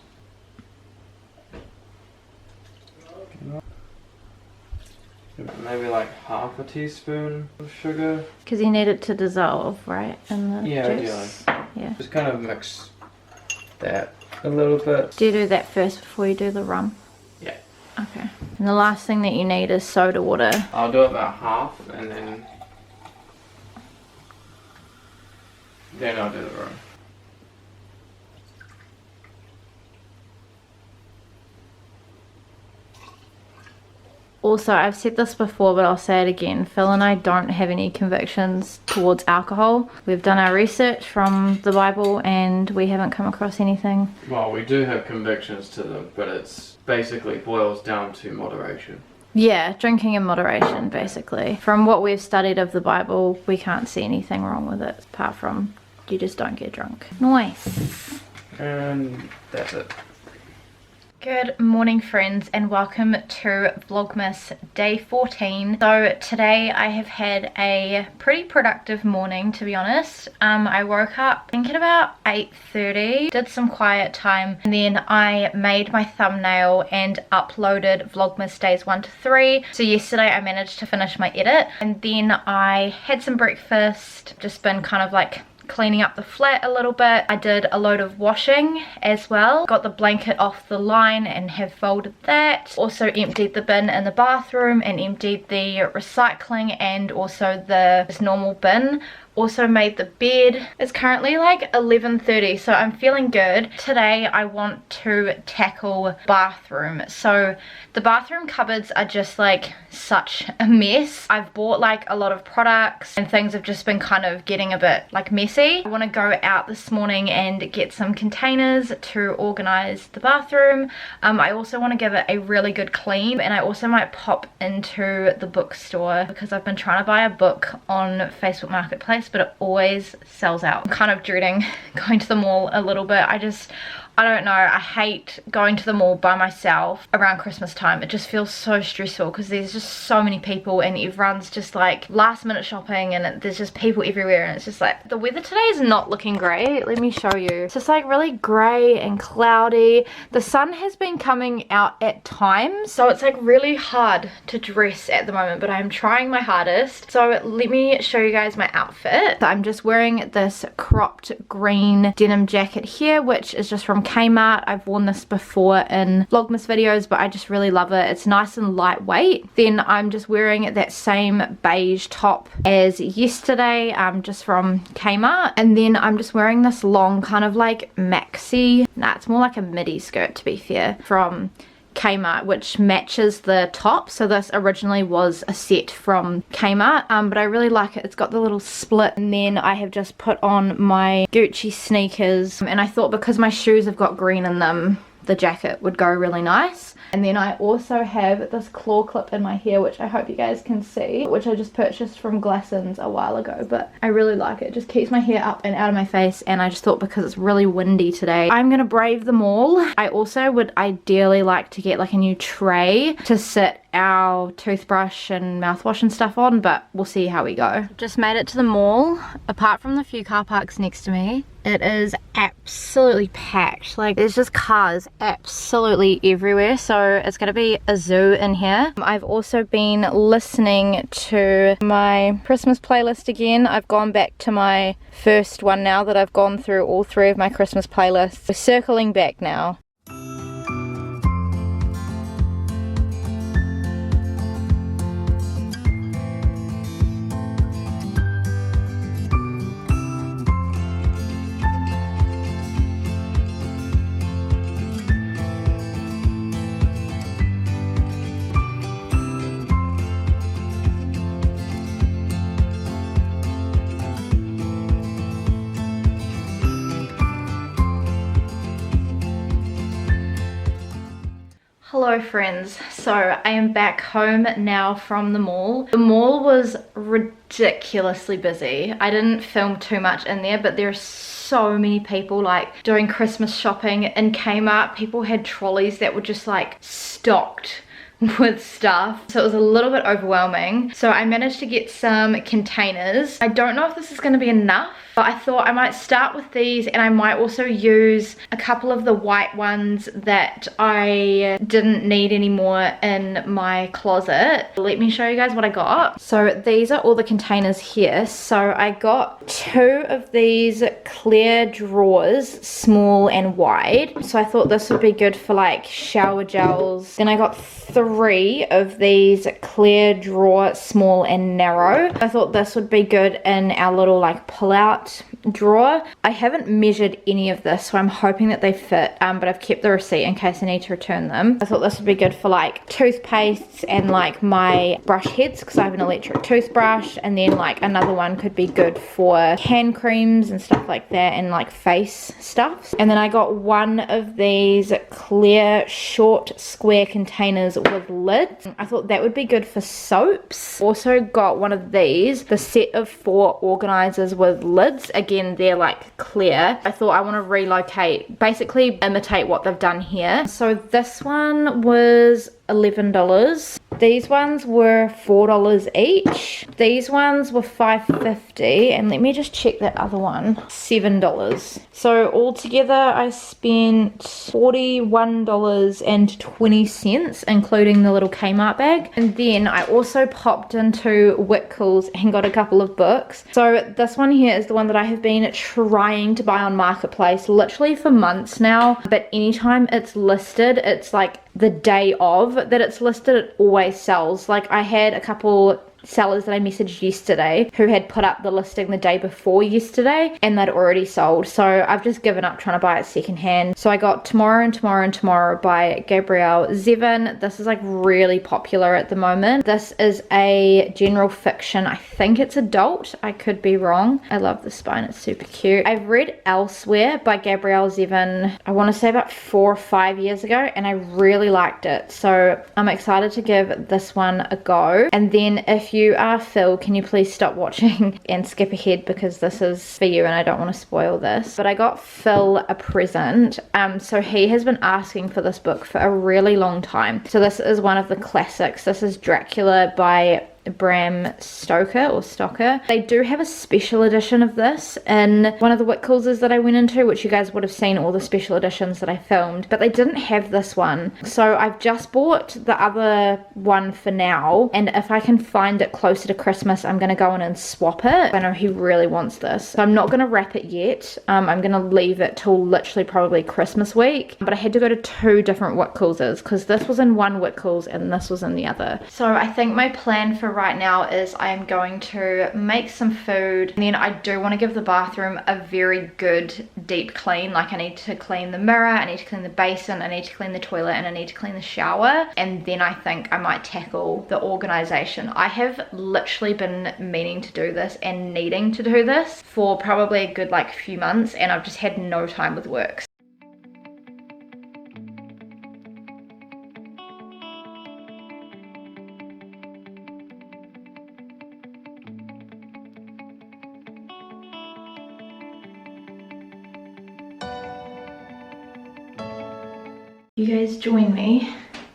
Maybe like half a teaspoon of sugar.
Because you need it to dissolve, right? In the juice?
Ideally.
Yeah.
Just kind of mix that a little bit.
Do you do that first before you do the rum?
Yeah.
Okay. And the last thing that you need is soda water.
I'll do about half and then I'll do the rum.
Also, I've said this before, but I'll say it again. Phil and I don't have any convictions towards alcohol. We've done our research from the Bible and we haven't come across anything.
Well, we do have convictions to them, but it's basically boils down to moderation.
Yeah, drinking in moderation, basically. From what we've studied of the Bible, we can't see anything wrong with it, apart from you just don't get drunk. Nice.
And that's it.
Good morning friends and welcome to Vlogmas day 14. So today I have had a pretty productive morning, to be honest. I woke up I think at about 8:30, did some quiet time, and then I made my thumbnail and uploaded Vlogmas days 1 to 3. So yesterday I managed to finish my edit and then I had some breakfast, just been kind of like cleaning up the flat a little bit. I did a load of washing as well. Got the blanket off the line and have folded that. Also emptied the bin in the bathroom and emptied the recycling and also the just normal bin. Also made the bed. It's currently like 11:30, so I'm feeling good. Today I want to tackle bathroom. So the bathroom cupboards are just like such a mess. I've bought like a lot of products and things have just been kind of getting a bit like messy. I want to go out this morning and get some containers to organize the bathroom. I also want to give it a really good clean, and I also might pop into the bookstore because I've been trying to buy a book on Facebook Marketplace, but it always sells out. I'm kind of dreading going to the mall a little bit. I don't know, I hate going to the mall by myself around Christmas time. It just feels so stressful because there's just so many people and everyone's just like last minute shopping, and there's just people everywhere, and it's just like the weather today is not looking great. Let me show you. It's just like really grey and cloudy. The sun has been coming out at times, so it's like really hard to dress at the moment, but I'm trying my hardest. So let me show you guys my outfit. So I'm just wearing this cropped green denim jacket here, which is just from Kmart. I've worn this before in Vlogmas videos, but I just really love it. It's nice and lightweight. Then I'm just wearing that same beige top as yesterday, just from Kmart. And then I'm just wearing this long kind of like maxi, it's more like a midi skirt to be fair, from Kmart, which matches the top. So this originally was a set from Kmart, but I really like it. It's got the little split, and then I have just put on my Gucci sneakers, and I thought because my shoes have got green in them, the jacket would go really nice. And then I also have this claw clip in my hair, which I hope you guys can see, which I just purchased from Glassons a while ago, but I really like it. It just keeps my hair up and out of my face, and I just thought because it's really windy today, I'm gonna brave them all. I also would ideally like to get like a new tray to sit our toothbrush and mouthwash and stuff on, but we'll see how we go. Just made it to the mall. Apart from the few car parks next to me, it is absolutely packed. Like there's just cars absolutely everywhere, so it's gonna be a zoo in here. I've also been listening to my Christmas playlist again. I've gone back to my first one now that I've gone through all 3 of my Christmas playlists. We're circling back now. Hello friends, so I am back home now from the mall. The mall was ridiculously busy. I didn't film too much in there, but there are so many people like doing Christmas shopping in Kmart. People had trolleys that were just like stocked with stuff, so it was a little bit overwhelming. So I managed to get some containers. I don't know if this is going to be enough, but I thought I might start with these, and I might also use a couple of the white ones that I didn't need anymore in my closet. Let me show you guys what I got. So these are all the containers here. So I got 2 of these clear drawers, small and wide. So I thought this would be good for like shower gels. Then I got 3 of these clear drawer, small and narrow. I thought this would be good in our little like pull out drawer. I haven't measured any of this, so I'm hoping that they fit, but I've kept the receipt in case I need to return them. I thought this would be good for like toothpastes and like my brush heads, because I have an electric toothbrush, and then like another one could be good for hand creams and stuff like that, and like face stuff. And then I got 1 of these clear short square containers with lids. I thought that would be good for soaps. Also got 1 of these, the set of 4 organizers with lids. Again, they're like clear. I thought I want to relocate, basically imitate what they've done here. So this one was $11. These ones were $4 each. These ones were $5.50, and let me just check that other one, $7. So altogether I spent $41.20, including the little Kmart bag. And then I also popped into Wickles and got a couple of books. So this one here is the one that I have been trying to buy on Marketplace literally for months now, but anytime it's listed, it's like the day of that it's listed, it always sells. Like I had a couple sellers that I messaged yesterday who had put up the listing the day before yesterday and they'd already sold. So I've just given up trying to buy it secondhand. So I got Tomorrow and Tomorrow and Tomorrow by Gabrielle Zevin. This is like really popular at the moment. This is a general fiction. I think it's adult. I could be wrong. I love the spine. It's super cute. I've read Elsewhere by Gabrielle Zevin, I want to say about 4 or 5 years ago, and I really liked it. So I'm excited to give this one a go. And then if you are Phil, can you please stop watching and skip ahead, because this is for you and I don't want to spoil this. But I got Phil a present. So he has been asking for this book for a really long time. So this is one of the classics. This is Dracula by Bram Stoker. They do have a special edition of this in one of the Wickleses that I went into, which you guys would have seen all the special editions that I filmed, but they didn't have this one. So I've just bought the other one for now, and if I can find it closer to Christmas, I'm going to go in and swap it. I know he really wants this, so I'm not going to wrap it yet. I'm going to leave it till literally probably Christmas week, but I had to go to 2 different Wickleses because this was in one Wickles and this was in the other. So I think my plan for right now is I am going to make some food, and then I do want to give the bathroom a very good deep clean. Like I need to clean the mirror, I need to clean the basin, I need to clean the toilet, and I need to clean the shower, and then I think I might tackle the organization. I have literally been meaning to do this and needing to do this for probably a good like few months, and I've just had no time with work. You guys join me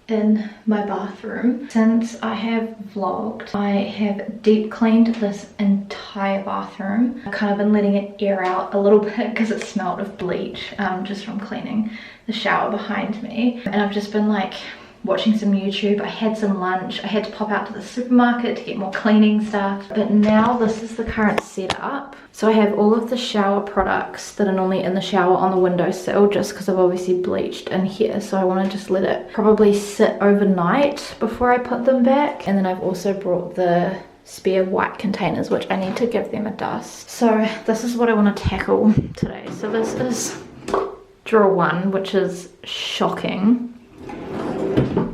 in my bathroom. Since I have vlogged, I have deep cleaned this entire bathroom. I've kind of been letting it air out a little bit because it smelled of bleach just from cleaning the shower behind me. And I've just been like watching some YouTube. I had some lunch. I had to pop out to the supermarket to get more cleaning stuff. But now this is the current setup. So I have all of the shower products that are normally in the shower on the windowsill, just because I've obviously bleached in here. So I want to just let it probably sit overnight before I put them back. And then I've also brought the spare white containers, which I need to give them a dust. So this is what I want to tackle today. So this is drawer 1, which is shocking.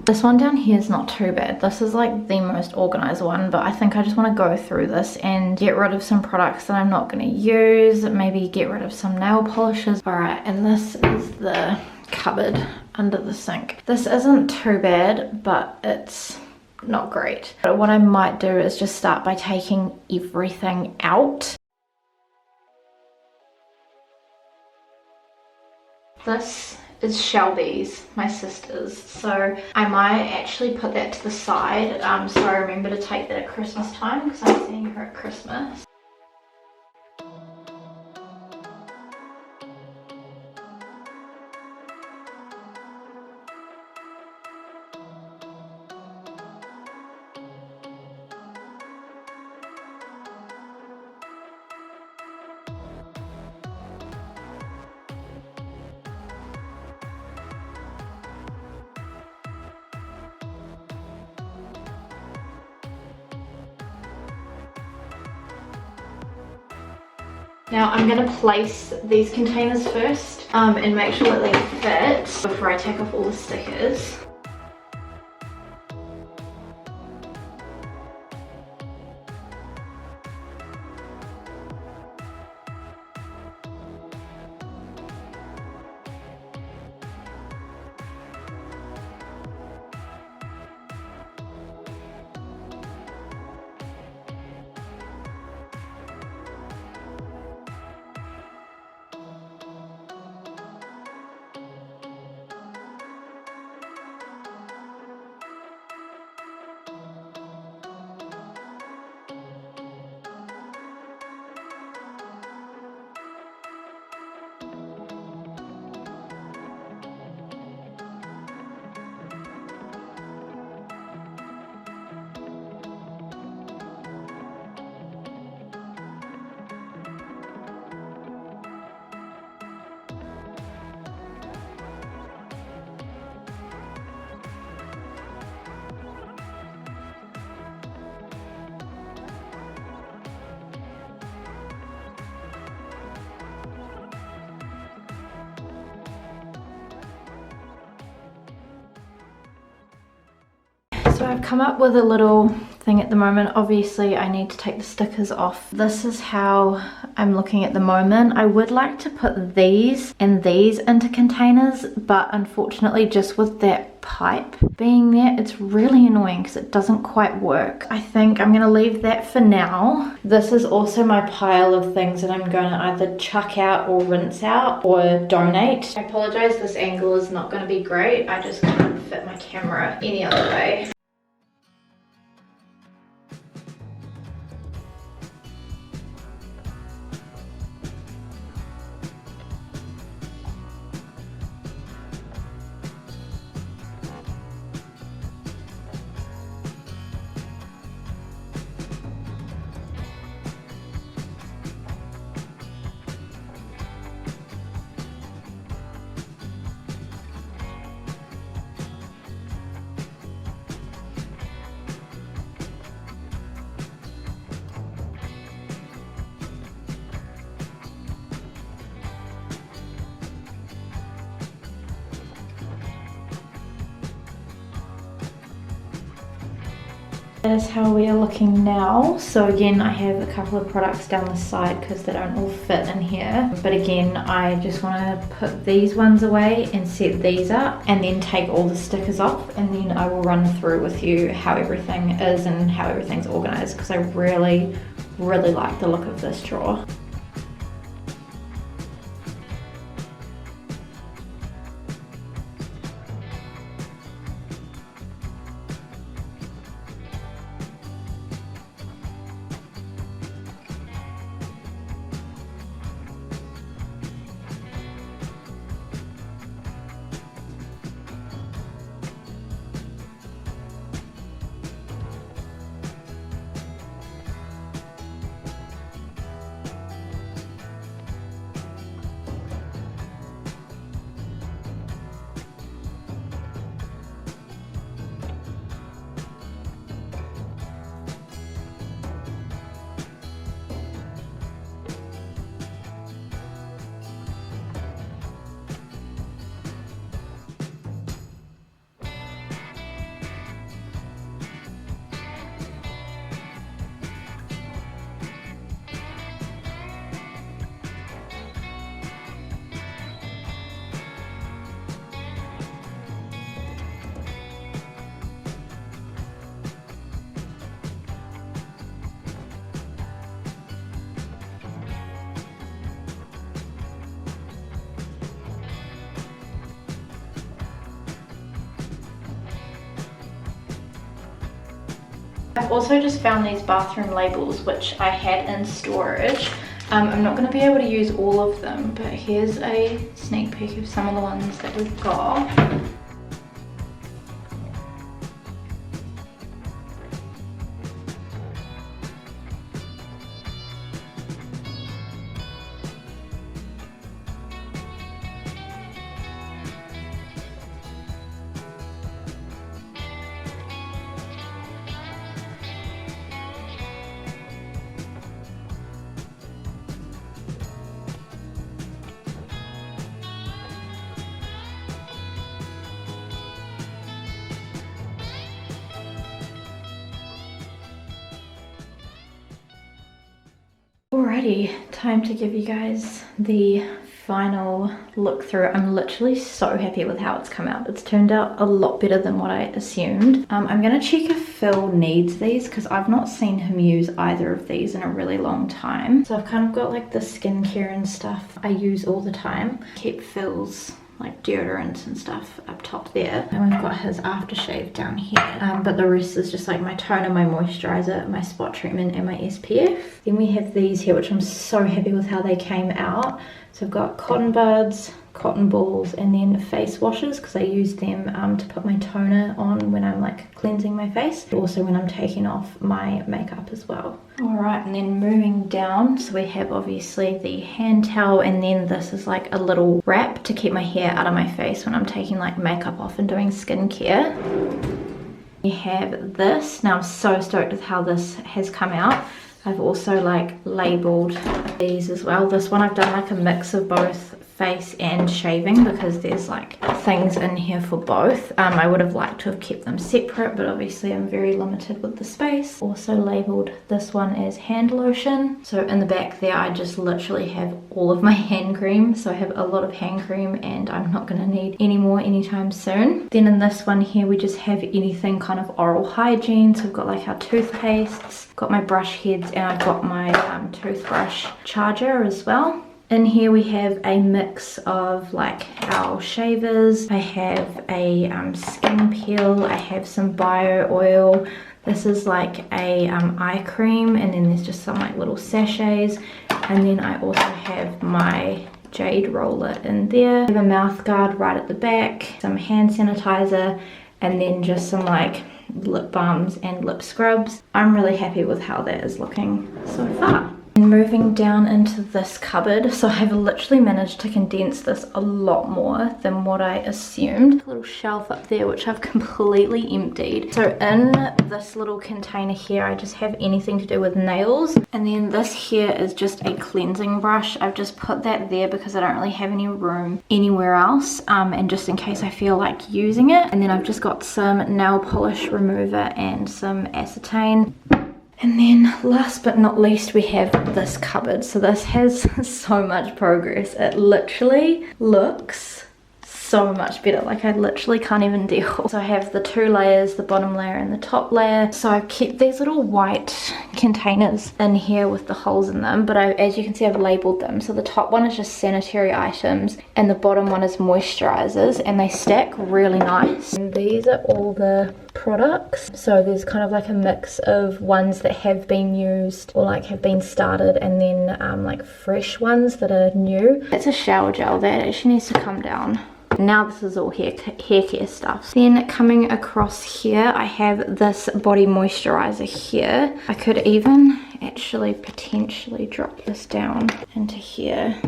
This one down here is not too bad. This is like the most organized one, but I think I just want to go through this and get rid of some products that I'm not going to use, maybe get rid of some nail polishes. Alright, and this is the cupboard under the sink. This isn't too bad, but it's not great. But what I might do is just start by taking everything out. This is Shelby's, my sister's, so I might actually put that to the side so I remember to take that at Christmas time, because I'm seeing her at Christmas. Now I'm going to place these containers first and make sure that they fit before I take off all the stickers. So I've come up with a little thing at the moment. Obviously I need to take the stickers off. This is how I'm looking at the moment. I would like to put these and these into containers, but unfortunately just with that pipe being there, it's really annoying because it doesn't quite work. I think I'm gonna leave that for now. This is also my pile of things that I'm gonna either chuck out or rinse out or donate. I apologize, this angle is not gonna be great. I just can't fit my camera any other way. That is how we are looking now. So again, I have a couple of products down the side because they don't all fit in here. But again, I just want to put these ones away and set these up and then take all the stickers off, and then I will run through with you how everything is and how everything's organized, because I really like the look of this drawer. I've also just found these bathroom labels which I had in storage. I'm not going to be able to use all of them, but here's a sneak peek of some of the ones that we've got. Alrighty, time to give you guys the final look through. I'm literally so happy with how it's come out. It's turned out a lot better than what I assumed. I'm gonna check if Phil needs these because I've not seen him use either of these in a really long time. So I've kind of got like the skincare and stuff I use all the time. Keep Phil's like deodorants and stuff up top there, and we've got his aftershave down here, but the rest is just like my toner, my moisturizer, my spot treatment, and my SPF. Then we have these here, which I'm so happy with how they came out. So I've got cotton buds, cotton balls, and then face washes because I use them to put my toner on when I'm like cleansing my face, also when I'm taking off my makeup as well. Alright, and then moving down, so we have obviously the hand towel, and then this is like a little wrap to keep my hair out of my face when I'm taking like makeup off and doing skincare. We have this. Now I'm so stoked with how this has come out. I've also like labeled these as well. This one I've done like a mix of both face and shaving because there's like things in here for both. I would have liked to have kept them separate, but obviously I'm very limited with the space. Also labeled this one as hand lotion. So in the back there I just literally have all of my hand cream. So I have a lot of hand cream and I'm not going to need any more anytime soon. Then in this one here we just have anything kind of oral hygiene. So we've got like our toothpastes, got my brush heads, and I've got my toothbrush charger as well. In here we have a mix of like our shavers. I have a skin peel. I have some bio oil. This is like a eye cream, and then there's just some like little sachets. And then I also have my jade roller in there. I have a mouth guard right at the back, some hand sanitizer, and then just some like lip balms and lip scrubs. I'm really happy with how that is looking so far. And moving down into this cupboard, so I've literally managed to condense this a lot more than what I assumed. A little shelf up there which I've completely emptied. So in this little container here I just have anything to do with nails, and then this here is just a cleansing brush. I've just put that there because I don't really have any room anywhere else, and just in case I feel like using it. And then I've just got some nail polish remover and some acetane. And then last but not least we have this cupboard. So this has so much progress. It literally looks so much better. Like I literally can't even deal. So I have the two layers, the bottom layer and the top layer. So I've kept these little white containers in here with the holes in them, but as you can see I've labeled them. So the top one is just sanitary items and the bottom one is moisturizers, and they stack really nice. And these are all the products. So there's kind of like a mix of ones that have been used or like have been started, and then like fresh ones that are new. It's a shower gel that actually needs to come down. Now this is all hair care stuff. Then coming across here I have this body moisturizer here. I could even actually potentially drop this down into here.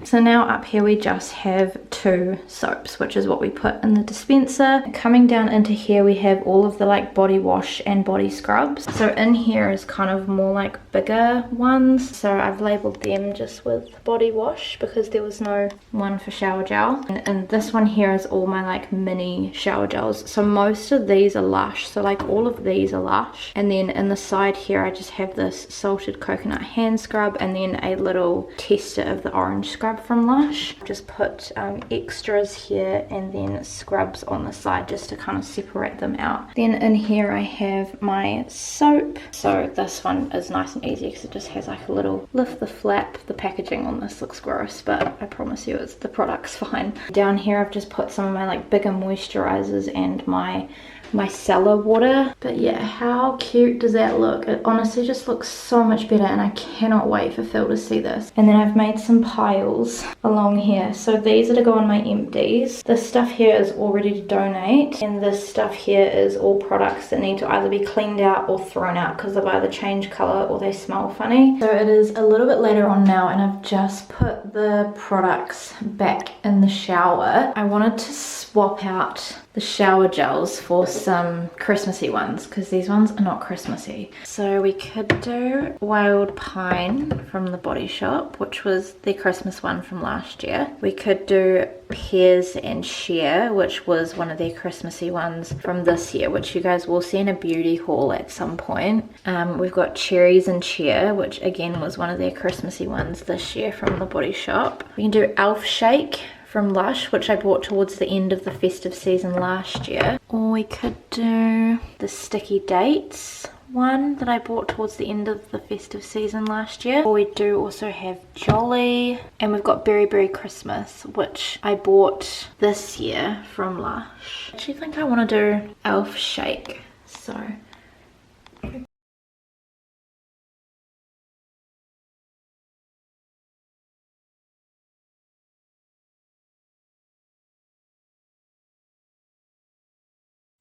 So now up here we just have 2 soaps, which is what we put in the dispenser. Coming down into here we have all of the like body wash and body scrubs. So in here is kind of more like bigger ones. So I've labeled them just with body wash because there was no one for shower gel. And this one here is all my like mini shower gels. So most of these are Lush. So like all of these are Lush. And then in the side here I just have this salted coconut hand scrub and then a little tester of the orange scrub from Lush. Just put extras here and then scrubs on the side just to kind of separate them out. Then in here I have my soap. So this one is nice and easy because it just has like a little lift the flap. The packaging on this looks gross, but I promise you the product's fine. Down here I've just put some of my like bigger moisturizers and my micellar water. But yeah, how cute does that look? It honestly just looks so much better, and I cannot wait for Phil to see this. And then I've made some piles along here. So these are to go on my empties. This stuff here is all ready to donate, and this stuff here is all products that need to either be cleaned out or thrown out because they've either changed color or they smell funny. So it is a little bit later on now, and I've just put the products back in the shower. I wanted to swap out the shower gels for some Christmassy ones because these ones are not Christmassy. So we could do Wild Pine from the Body Shop, which was the Christmas one from last year. We could do Pears and Share, which was one of their Christmassy ones from this year, which you guys will see in a beauty haul at some point. We've got Cherries and Cheer, which again was one of their Christmassy ones this year from the Body Shop. We can do Elf Shake from Lush, which I bought towards the end of the festive season last year. Or we could do the Sticky Dates one that I bought towards the end of the festive season last year. Or we do also have Jolly, and we've got Berry Berry Christmas, which I bought this year from Lush. I actually think I want to do Elf Shake, so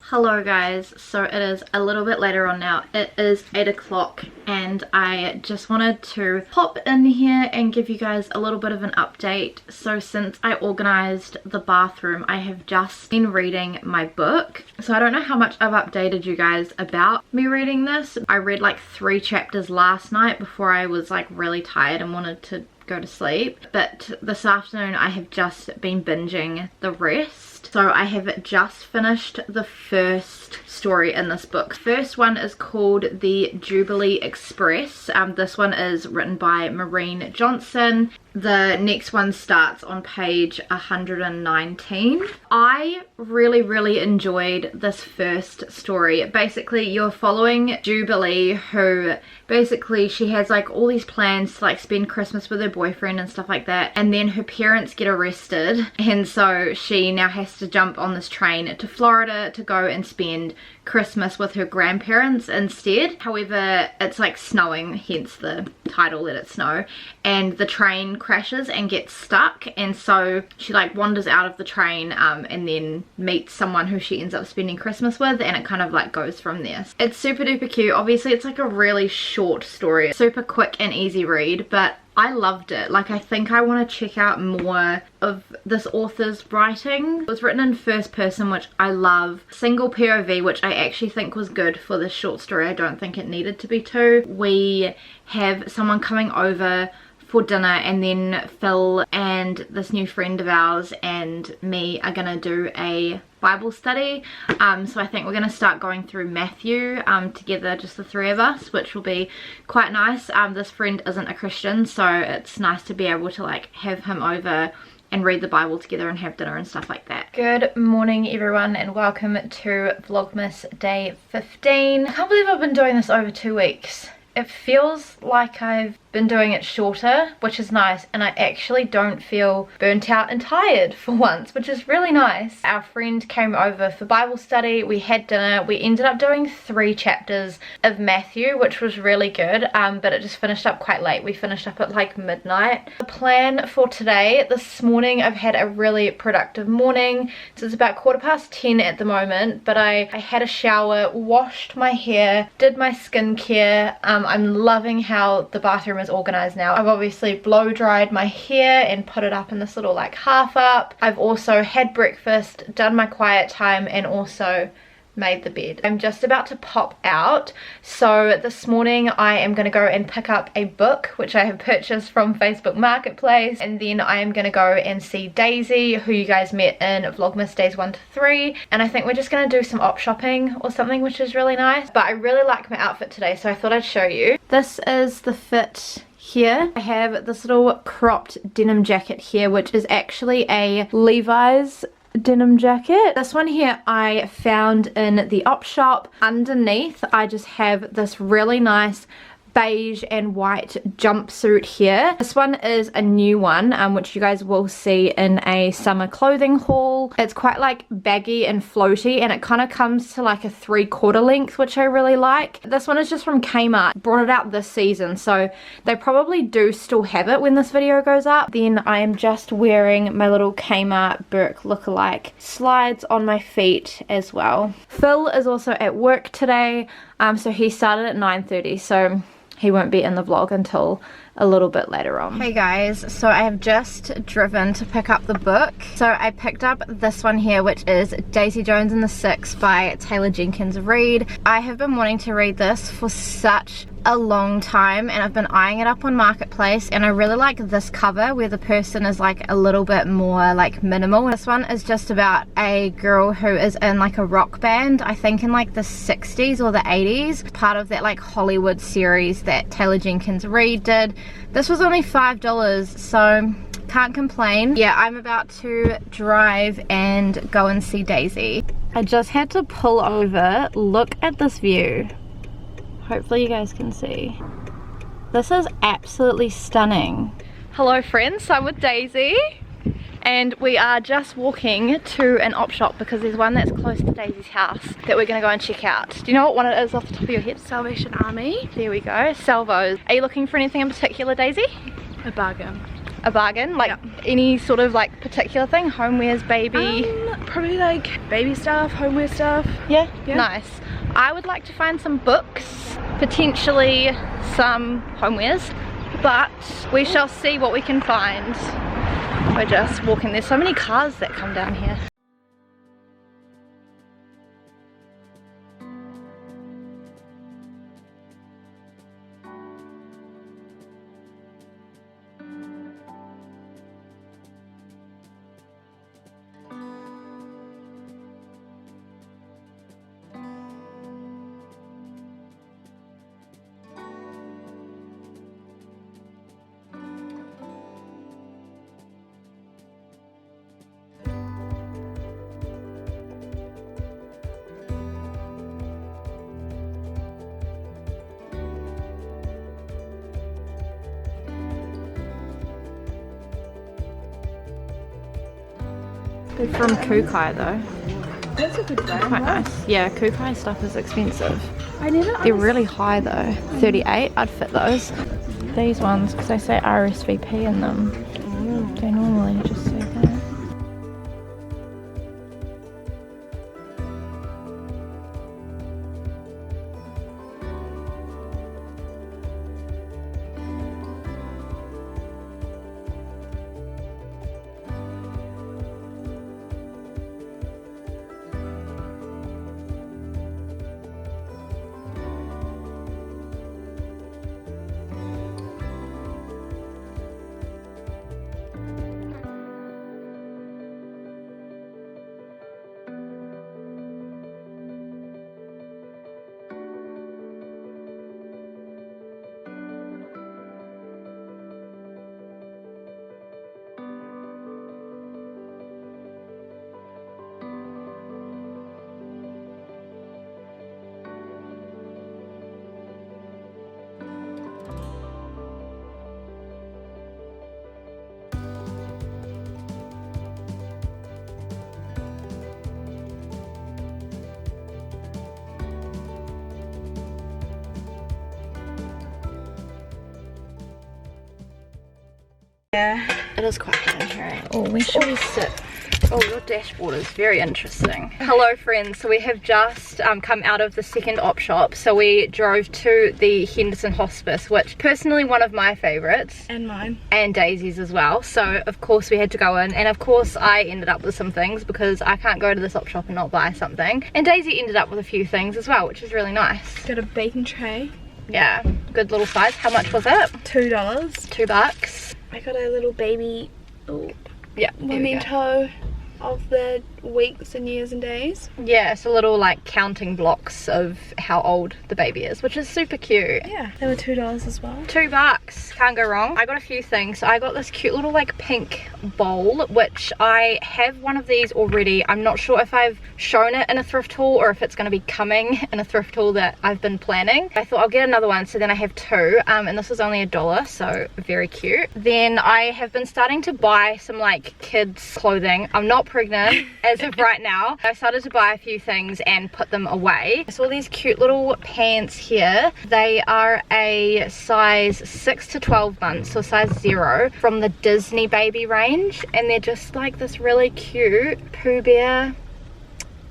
Hello guys, so it is a little bit later on now. It is 8 o'clock and I just wanted to pop in here and give you guys a little bit of an update. So since I organized the bathroom, I have just been reading my book. So I don't know how much I've updated you guys about me reading this. I read like 3 chapters last night before I was like really tired and wanted to go to sleep, but this afternoon I have just been binging the rest. So I have just finished the first story in this book. First one is called The Jubilee Express. This one is written by Maureen Johnson. The next one starts on page 119. I really enjoyed this first story. Basically, you're following Jubilee, who basically she has like all these plans to like spend Christmas with her boyfriend and stuff like that, and then her parents get arrested, and so she now has to jump on this train to Florida to go and spend Christmas with her grandparents instead. However, it's like snowing, hence the title, Let It Snow, and the train crashes and gets stuck, and so she like wanders out of the train and then meets someone who she ends up spending Christmas with, and it kind of like goes from there. It's super duper cute. Obviously it's like a really short story, super quick and easy read, but I loved it. Like, I think I want to check out more of this author's writing. It was written in first person, which I love. Single POV, which I actually think was good for this short story. I don't think it needed to be too. We have someone coming over for dinner, and then Phil and this new friend of ours and me are gonna do a Bible study. So I think we're gonna start going through Matthew together, just the 3 of us, which will be quite nice. This friend isn't a Christian, so it's nice to be able to like have him over and read the Bible together and have dinner and stuff like that. Good morning everyone, and welcome to Vlogmas day 15. I can't believe I've been doing this over 2 weeks. It feels like I've been doing it shorter, which is nice, and I actually don't feel burnt out and tired for once, which is really nice. Our friend came over for Bible study, we had dinner, we ended up doing 3 chapters of Matthew, which was really good, but it just finished up quite late. We finished up at like midnight. The plan for today, this morning I've had a really productive morning, so it's about 10:15 at the moment, but I had a shower, washed my hair, did my skincare. I'm loving how the bathroom is organized now. I've obviously blow dried my hair and put it up in this little like half up. I've also had breakfast, done my quiet time, and also made the bed. I'm just about to pop out, so this morning I am going to go and pick up a book which I have purchased from Facebook Marketplace, and then I am going to go and see Daisy, who you guys met in Vlogmas days 1 to 3, and I think we're just going to do some op shopping or something, which is really nice. But I really like my outfit today, so I thought I'd show you. This is the fit here. I have this little cropped denim jacket here, which is actually a Levi's denim jacket. This one here I found in the op shop. Underneath I just have this really nice beige and white jumpsuit here. This one is a new one, which you guys will see in a summer clothing haul. It's quite like baggy and floaty, and it kind of comes to like a 3/4 length, which I really like. This one is just from Kmart. Brought it out this season, so they probably do still have it when this video goes up. Then I am just wearing my little Kmart Burke lookalike slides on my feet as well. Phil is also at work today, so he started at 9:30, so he won't be in the vlog until a little bit later on. Hey guys, so I have just driven to pick up the book. So I picked up this one here, which is Daisy Jones and the Six by Taylor Jenkins Reid. I have been wanting to read this for such a long time, and I've been eyeing it up on Marketplace, and I really like this cover where the person is like a little bit more like minimal. This one is just about a girl who is in like a rock band, I think in like the 60s or the 80s, part of that like Hollywood series that Taylor Jenkins Reid did. This was only $5, so can't complain. Yeah, I'm about to drive and go and see Daisy. I just had to pull over. Look at this view. Hopefully you guys can see. This is absolutely stunning. Hello friends, so I'm with Daisy and we are just walking to an op shop because there's one that's close to Daisy's house that we're going to go and check out. Do you know what one it is off the top of your head?
Salvation Army.
There we go, Salvos. Are you looking for anything in particular, Daisy?
A bargain.
A bargain? Like any sort of like particular thing? Homewares, baby?
Probably like baby stuff, homeware stuff.
Yeah?
Yeah.
Nice. I would like to find some books, potentially some homewares, but we shall see what we can find. We're just walking. There's so many cars that come down here. They're from Kukai though.
That's a good brand.
Quite nice. Yeah, Kukai stuff is expensive.
I never
They're really high though. 38, I'd fit those. These ones, because they say RSVP in them. They normally just say that.
Yeah.
It is quite good in here. Oh, where should we sit? Oh, your dashboard is very interesting. Hello friends, so we have just come out of the second op shop. So we drove to the Henderson Hospice, which personally one of my favourites.
And mine.
And Daisy's as well. So of course we had to go in, and of course I ended up with some things because I can't go to this op shop and not buy something. And Daisy ended up with a few things as well, which is really nice.
Got a baking tray.
Yeah, good little size. How much was it?
$2.
$2.
I got a little baby
Yeah, there we go.
memento of the weeks and years and days.
Yeah, it's a little like counting blocks of how old the baby is, which is super cute.
Yeah, they were $2 as well.
$2, can't go wrong. I got a few things. So I got this cute little like pink bowl, which I have one of these already. I'm not sure if I've shown it in a thrift haul or if it's going to be coming in a thrift haul that I've been planning. I thought I'll get another one, so then I have two, and this is only $1, so very cute. Then I have been starting to buy some like kids clothing. I'm not pregnant as of right now. I started to buy a few things and put them away. I saw these cute little pants here. They are a size 6 to 12 months, so size 0, from the Disney baby range, and they're just like this really cute Pooh Bear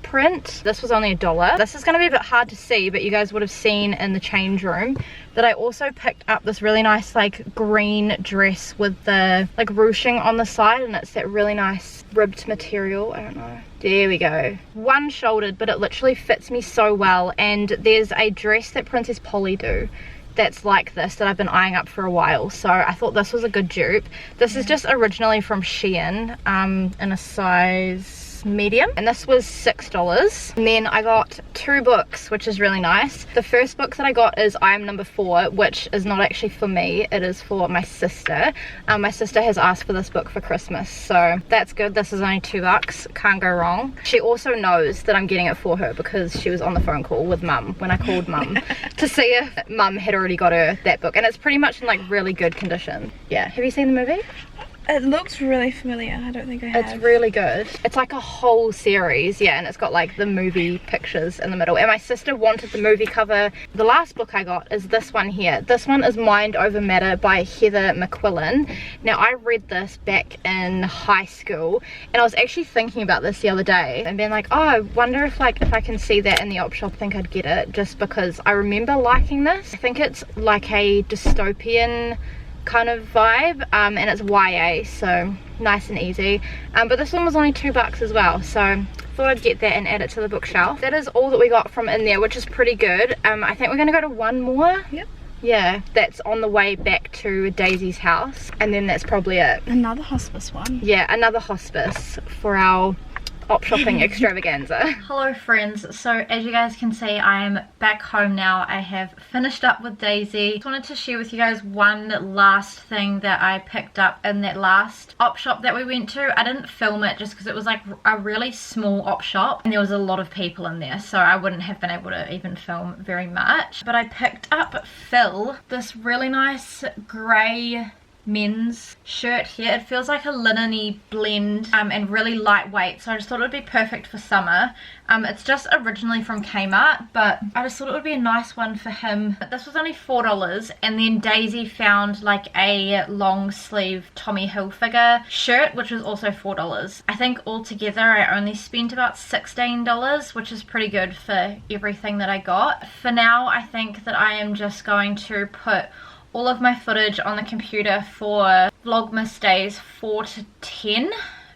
print. This was only $1. This is going to be a bit hard to see, but you guys would have seen in the change room that I also picked up this really nice like green dress with the like ruching on the side, and it's that really nice ribbed material. I don't know. There we go. One shouldered, but it literally fits me so well. And there's a dress that Princess Polly do that's like this that I've been eyeing up for a while, so I thought this was a good dupe. This is just originally from Shein, in a size medium, and this was $6. And then I got 2 books, which is really nice. The first book that I got is I Am Number 4, which is not actually for me, it is for my sister. My sister has asked for this book for Christmas, so that's good. This is only $2, can't go wrong. She also knows that I'm getting it for her because she was on the phone call with mum when I called mum to see if mum had already got her that book, and it's pretty much in like really good condition. Yeah, have you seen the movie?
It looks really familiar. I don't think I have.
It's really good. It's like a whole series, yeah, and it's got like the movie pictures in the middle. And my sister wanted the movie cover. The last book I got is this one here. This one is Mind Over Matter by Heather McQuillan. Now I read this back in high school, and I was actually thinking about this the other day and being like, oh, I wonder if like if I can see that in the op shop. I think I'd get it just because I remember liking this. I think it's like a dystopian kind of vibe, and it's YA, so nice and easy, but this one was only $2 as well, so thought I'd get that and add it to the bookshelf. That is all that we got from in there, which is pretty good. I think we're gonna go to one more.
Yep.
Yeah, that's on the way back to Daisy's house, and then that's probably it.
Another hospice one.
Yeah, another hospice for our op shopping extravaganza. Hello friends, so as you guys can see, I am back home now. I have finished up with Daisy. Just wanted to share with you guys one last thing that I picked up in that last op shop that we went to. I didn't film it just because it was like a really small op shop and there was a lot of people in there, so I wouldn't have been able to even film very much. But I picked up Phil, this really nice grey men's shirt here. It feels like a linen-y blend, and really lightweight, so I just thought it would be perfect for summer. It's just originally from Kmart, but I just thought it would be a nice one for him. This was only $4, and then Daisy found like a long sleeve Tommy Hilfiger shirt which was also $4. I think altogether I only spent about $16, which is pretty good for everything that I got. For now I think that I am just going to put all of my footage on the computer for Vlogmas days 4 to 10,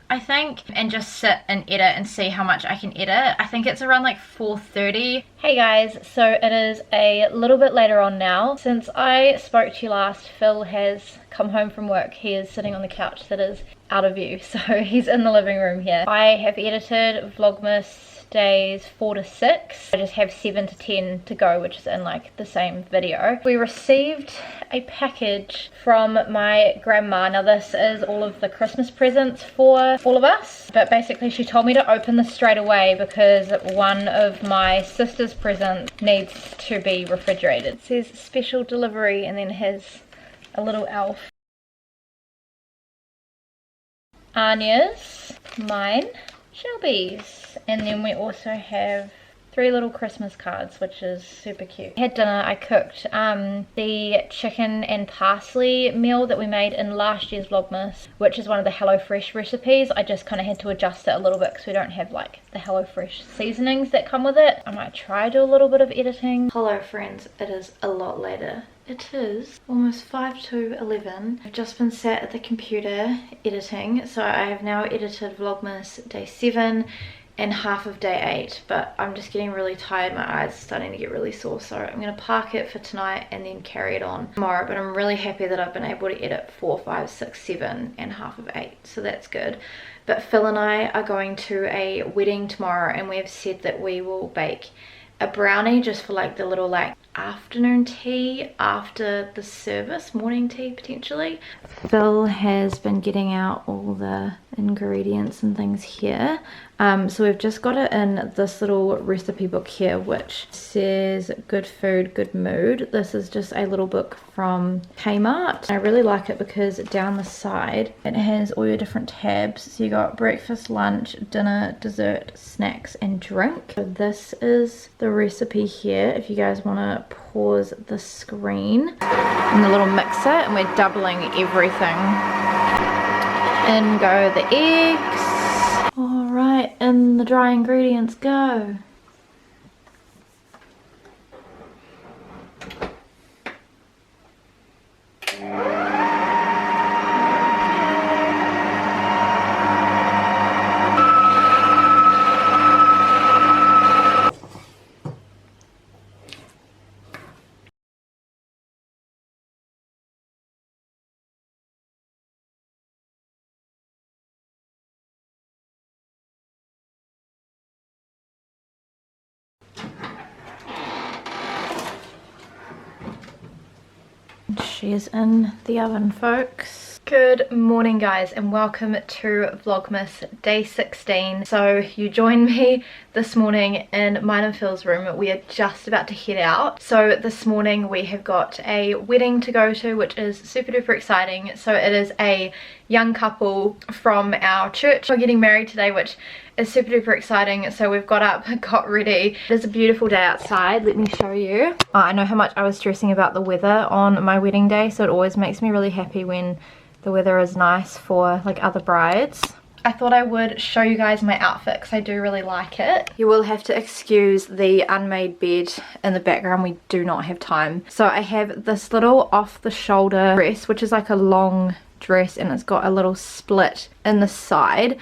I think, and just sit and edit and see how much I can edit. I think it's around like 4:30. Hey guys, so it is a little bit later on now. Since I spoke to you last, Phil has come home from work. He is sitting on the couch that is out of view, so he's in the living room here. I have edited Vlogmas days 4 to 6. I just have 7 to 10 to go, which is in like the same video. We received a package from my grandma. Now this is all of the Christmas presents for all of us, but basically she told me to open this straight away because one of my sister's presents needs to be refrigerated. It says special delivery and then has a little elf. Anya's, mine, Shelby's, and then we also have 3 little Christmas cards, which is super cute. I had dinner. I cooked the chicken and parsley meal that we made in last year's Vlogmas, which is one of the HelloFresh recipes. I just kind of had to adjust it a little bit because we don't have like the HelloFresh seasonings that come with it. I might try do a little bit of editing. Hello friends, it is a lot later. It is almost 5 to 11. I've just been sat at the computer editing, so I have now edited Vlogmas day 7 and half of day 8, but I'm just getting really tired. My eyes are starting to get really sore, so I'm going to park it for tonight and then carry it on tomorrow. But I'm really happy that I've been able to edit 4, 5, 6, 7 and half of 8, so that's good. But Phil and I are going to a wedding tomorrow, and we've said that we will bake a brownie just for like the little like afternoon tea after the service, morning tea potentially. Phil has been getting out all the ingredients and things here. So we've just got it in this little recipe book here, which says good food, good mood. This is just a little book from Kmart. I really like it because down the side it has all your different tabs. So you got breakfast, lunch, dinner, dessert, snacks and drink. So this is the recipe here if you guys want to pause the screen. And the little mixer, and we're doubling everything. In go the eggs. Alright, and the dry ingredients go. She is in the oven, folks. Good morning guys, and welcome to Vlogmas day 16. So you joined me this morning in mine and Phil's room. We are just about to head out. So this morning we have got a wedding to go to, which is super duper exciting. So it is a young couple from our church. We're getting married today, which is super duper exciting. So we've got up, got ready. It is a beautiful day outside. Let me show you. I know how much I was stressing about the weather on my wedding day, so it always makes me really happy when the weather is nice for like other brides. I thought I would show you guys my outfit because I do really like it. You will have to excuse the unmade bed in the background. We do not have time. So I have this little off the shoulder dress, which is like a long dress, and it's got a little split in the side.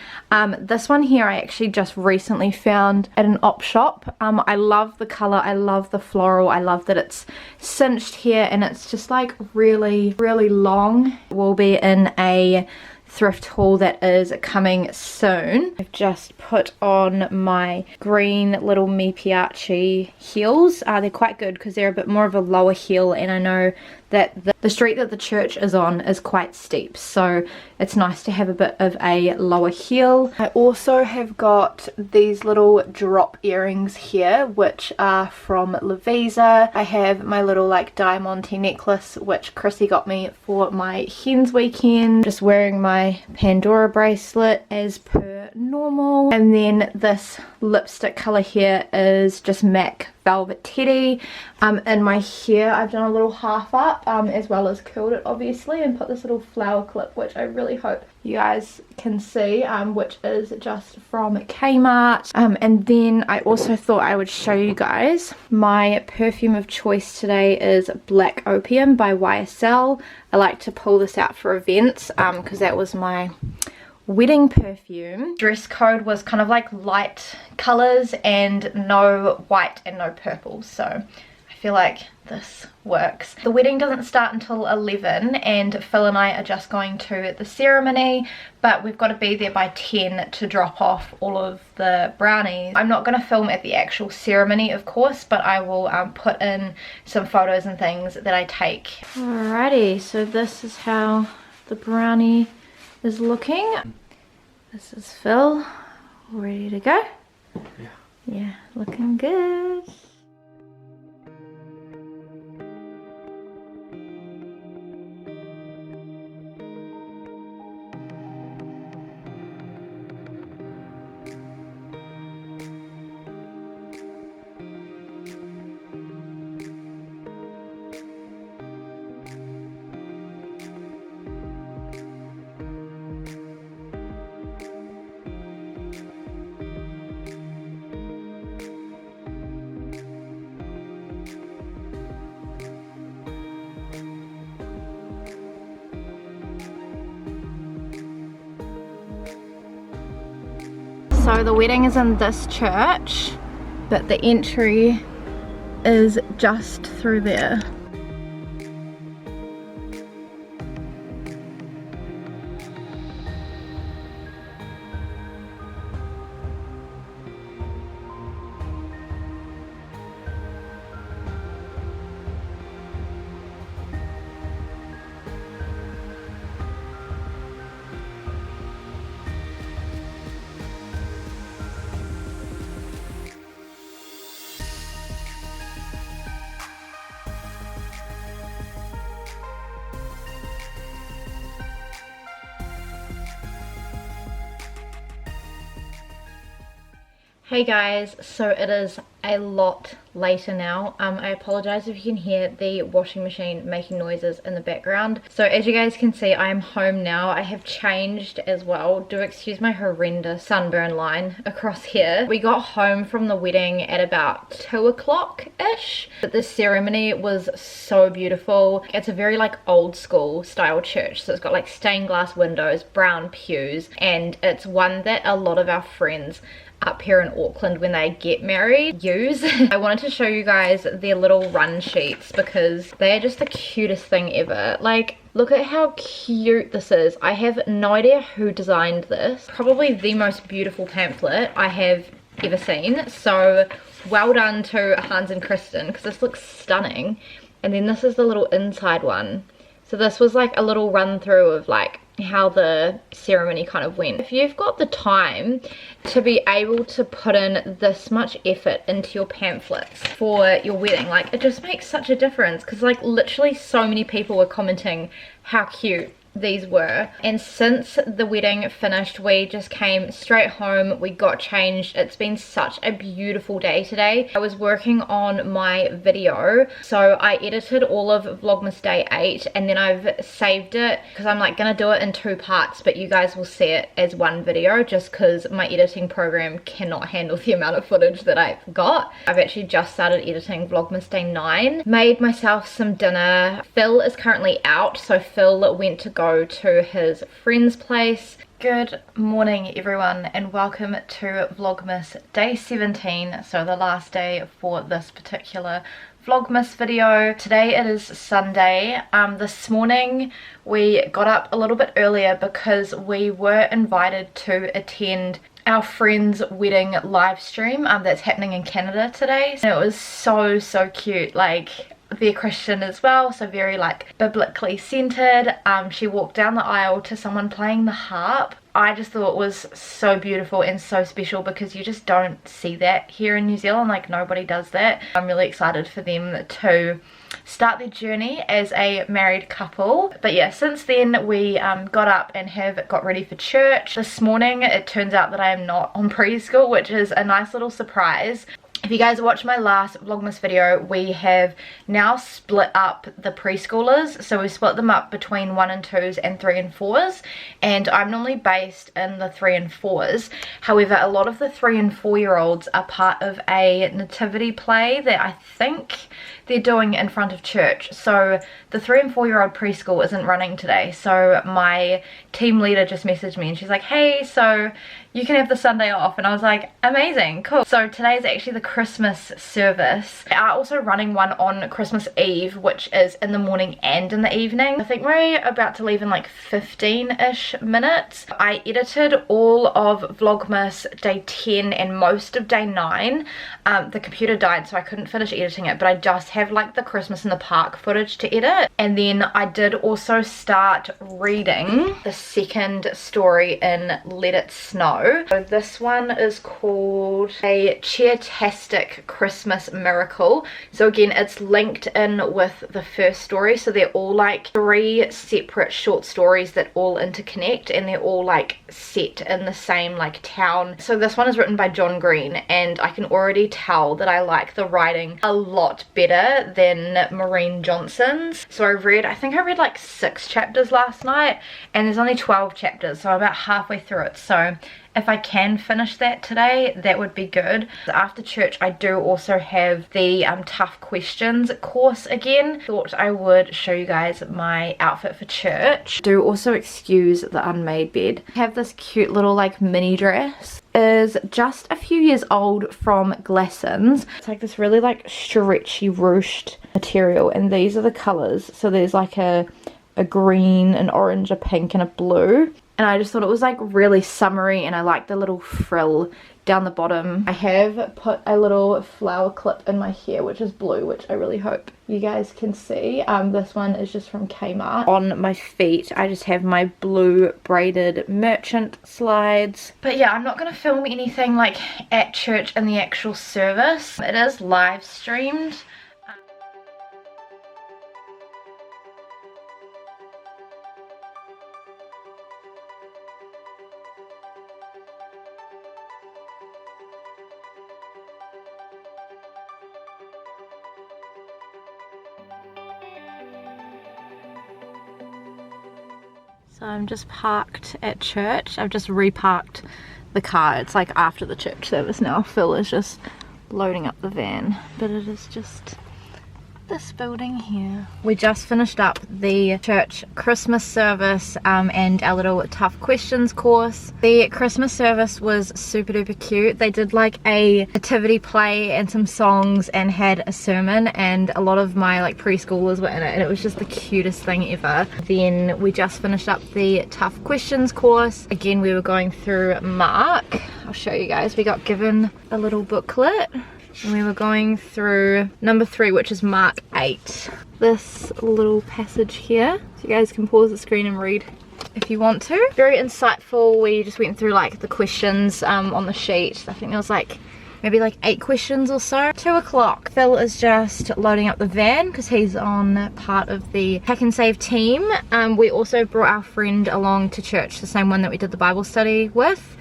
This one here I actually just recently found at an op shop. I love the color, I love the floral, I love that it's cinched here and it's just like really long. We'll be in a thrift haul that is coming soon. I've just put on my green little Mi Piace heels. They're quite good because they're a bit more of a lower heel, and I know that the street that the church is on is quite steep, so it's nice to have a bit of a lower heel. I also have got these little drop earrings here, which are from Lavisa. I have my little like diamante necklace, which Chrissy got me for my hens weekend. Just wearing my Pandora bracelet as per normal, and then this lipstick color here is just MAC Velvet Teddy. In my hair I've done a little half up, as well as curled it obviously, and put this little flower clip, which I really hope you guys can see, which is just from Kmart. And then I also thought I would show you guys my perfume of choice today is Black Opium by YSL. I like to pull this out for events because that was my wedding perfume. Dress code was kind of like light colors and no white and no purple, so I feel like this works. The wedding doesn't start until 11, and Phil and I are just going to the ceremony, but we've got to be there by 10 to drop off all of the brownies. I'm not going to film at the actual ceremony of course, but I will put in some photos and things that I take. Alrighty, so this is how the brownie is looking. This is Phil, ready to go. Yeah, looking good. So the wedding is in this church, but the entry is just through there. Hey guys, so it is a lot later now. I apologize if you can hear the washing machine making noises in the background. So as you guys can see, I am home now. I have changed as well. Do excuse my horrendous sunburn line across here. We got home from the wedding at about 2 o'clock-ish. But the ceremony was so beautiful. It's a very like old school style church. So it's got like stained glass windows, brown pews, and it's one that a lot of our friends up here in Auckland when they get married use. I wanted to show you guys their little run sheets because they are just the cutest thing ever. Like, look at how cute this is. I have no idea who designed this. Probably the most beautiful pamphlet I have ever seen. So well done to Hans and Kristen because this looks stunning. And then this is the little inside one. So this was like a little run through of like how the ceremony kind of went. If you've got the time to be able to put in this much effort into your pamphlets for your wedding, like it just makes such a difference, because like literally so many people were commenting how cute these were. And since the wedding finished, we just came straight home, we got changed. It's been such a beautiful day today. I was working on my video, so I edited all of Vlogmas day 8 and then I've saved it because I'm like gonna do it in 2 parts, but you guys will see it as one video just because my editing program cannot handle the amount of footage that I've got. I've actually just started editing Vlogmas day 9. Made myself some dinner. Phil is currently out, so Phil went to go to his friend's place. Good morning everyone, and welcome to Vlogmas day 17, so the last day for this particular Vlogmas video. Today it is Sunday. This morning we got up a little bit earlier because we were invited to attend our friend's wedding live stream that's happening in Canada today. And it was so cute. Like, they're Christian as well, so very like biblically centered. She walked down the aisle to someone playing the harp. I just thought it was so beautiful and so special because you just don't see that here in New Zealand. Like, nobody does that. I'm really excited for them to start their journey as a married couple. But yeah, since then we got up and have got ready for church. This morning it turns out that I am not on preschool, which is a nice little surprise. If you guys watched my last Vlogmas video, we have now split up the preschoolers. So we split them up between 1 and 2s and 3 and 4s. And I'm normally based in the 3 and 4s. However, a lot of the 3 and 4-year-olds are part of a nativity play that I think they're doing in front of church. So the 3 and 4-year-old preschool isn't running today. So my team leader just messaged me and she's like, hey, so you can have the Sunday off. And I was like, amazing, cool. So today is actually the Christmas service. They are also running one on Christmas Eve, which is in the morning and in the evening. I think we're about to leave in like 15-ish minutes. I edited all of Vlogmas day 10 and most of day 9. The computer died, so I couldn't finish editing it, but I just have like the Christmas in the park footage to edit. And then I did also start reading the second story in Let It Snow. So this one is called A Cheertastic Christmas Miracle. So again, it's linked in with the first story, so they're all like 3 separate short stories that all interconnect, and they're all like set in the same like town. So this one is written by John Green, and I can already tell that I like the writing a lot better than Maureen Johnson's. So I think I read like 6 chapters last night, and there's only 12 chapters, so I'm about halfway through it. So if I can finish that today, that would be good. After church, I do also have the tough questions course again. Thought I would show you guys my outfit for church. Do also excuse the unmade bed. I have this cute little like mini dress. Is just a few years old from Glassons. It's like this really like stretchy ruched material, and these are the colors. So there's like a green, an orange, a pink, and a blue. And I just thought it was like really summery, and I like the little frill down the bottom. I have put a little flower clip in my hair, which is blue, which I really hope you guys can see. This one is just from Kmart. On my feet, I just have my blue braided merchant slides. But yeah, I'm not going to film anything like at church in the actual service. It is live streamed. So I'm just parked at church. I've just reparked the car. It's like after the church service now. Phil is just loading up the van. But it is just this building here. We just finished up the church Christmas service and our little tough questions course. The Christmas service was super duper cute. They did like a nativity play and some songs and had a sermon, and a lot of my like preschoolers were in it, and it was just the cutest thing ever. Then we just finished up the tough questions course. Again, we were going through Mark. I'll show you guys. We got given a little booklet. And we were going through number 3, which is Mark 8. This little passage here, so you guys can pause the screen and read if you want to. Very insightful. We just went through like the questions on the sheet. I think there was like maybe like 8 questions or so. 2 o'clock. Phil is just loading up the van because he's on part of the Pack and Save team. We also brought our friend along to church, the same one that we did the Bible study with.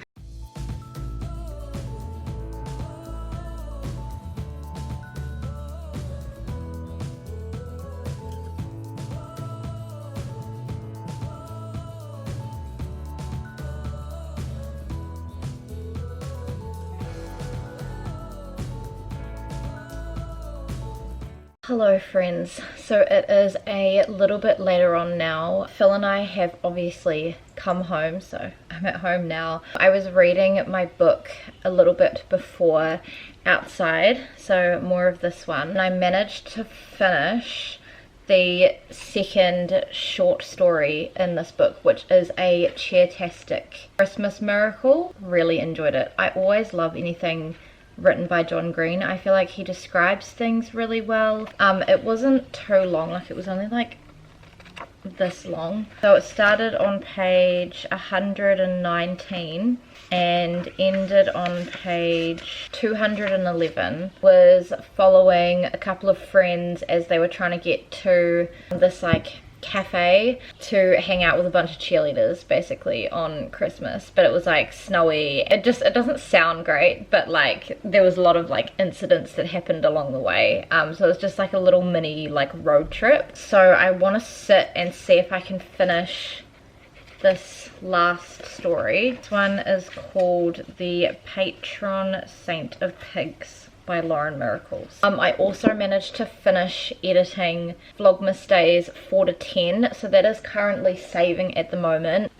Hello friends, so it is a little bit later on now. Phil and I have obviously come home, so I'm at home now. I was reading my book a little bit before outside, so more of this one. And I managed to finish the second short story in this book, which is a Cheertastic Christmas Miracle. Really enjoyed it. I always love anything written by John Green. I feel like he describes things really well. It wasn't too long, like it was only like this long. So it started on page 119 and ended on page 211. Was following a couple of friends as they were trying to get to this like cafe to hang out with a bunch of cheerleaders basically on Christmas, but it was like snowy. It doesn't sound great, but like there was a lot of like incidents that happened along the way, so it was just like a little mini like road trip. So I want to sit and see if I can finish this last story. This one is called The Patron Saint of Pigs by Lauren Miracles. I also managed to finish editing Vlogmas days 4 to 10, so that is currently saving at the moment.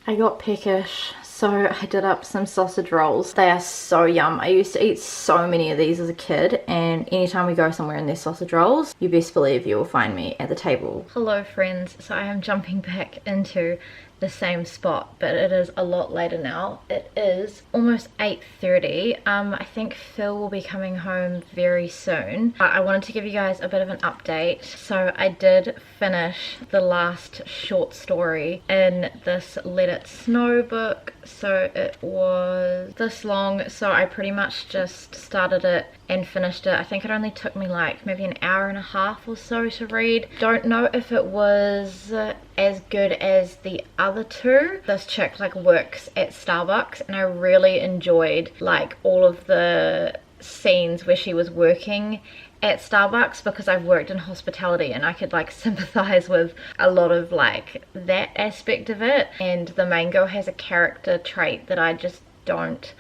I got peckish, so I did up some sausage rolls. They are so yum. I used to eat so many of these as a kid, and anytime we go somewhere and there's sausage rolls, you best believe you will find me at the table. Hello friends, so I am jumping back into the same spot, but it is a lot later now. It is almost 8:30. I think Phil will be coming home very soon. I wanted to give you guys a bit of an update. So I did finish the last short story in this Let It Snow book. So it was this long, so I pretty much just started it and finished it. I think it only took me like maybe an hour and a half or so to read. Don't know if it was as good as the other two. This chick like works at Starbucks, and I really enjoyed like all of the scenes where she was working at Starbucks, because I've worked in hospitality and I could like sympathize with a lot of like that aspect of it. And the main girl has a character trait that I just don't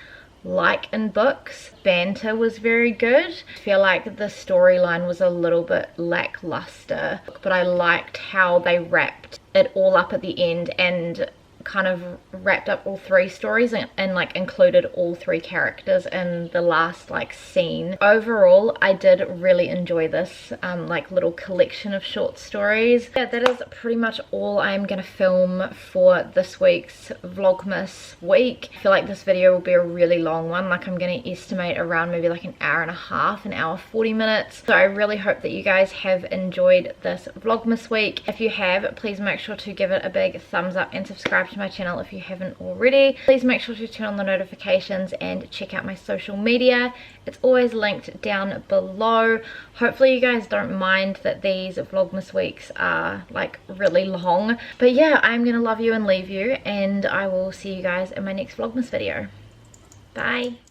like in books. Banter was very good. I feel like the storyline was a little bit lackluster, but I liked how they wrapped it all up at the end and kind of wrapped up all 3 stories and like included all 3 characters in the last like scene. Overall, I did really enjoy this like little collection of short stories. Yeah, that is pretty much all I'm gonna film for this week's Vlogmas week. I feel like this video will be a really long one. Like I'm gonna estimate around maybe like an hour and a half, an hour 40 minutes. So I really hope that you guys have enjoyed this Vlogmas week. If you have, please make sure to give it a big thumbs up and subscribe to my channel if you haven't already. Please make sure to turn on the notifications and check out my social media. It's always linked down below. Hopefully you guys don't mind that these Vlogmas weeks are like really long. But yeah, I'm gonna love you and leave you, and I will see you guys in my next Vlogmas video. Bye.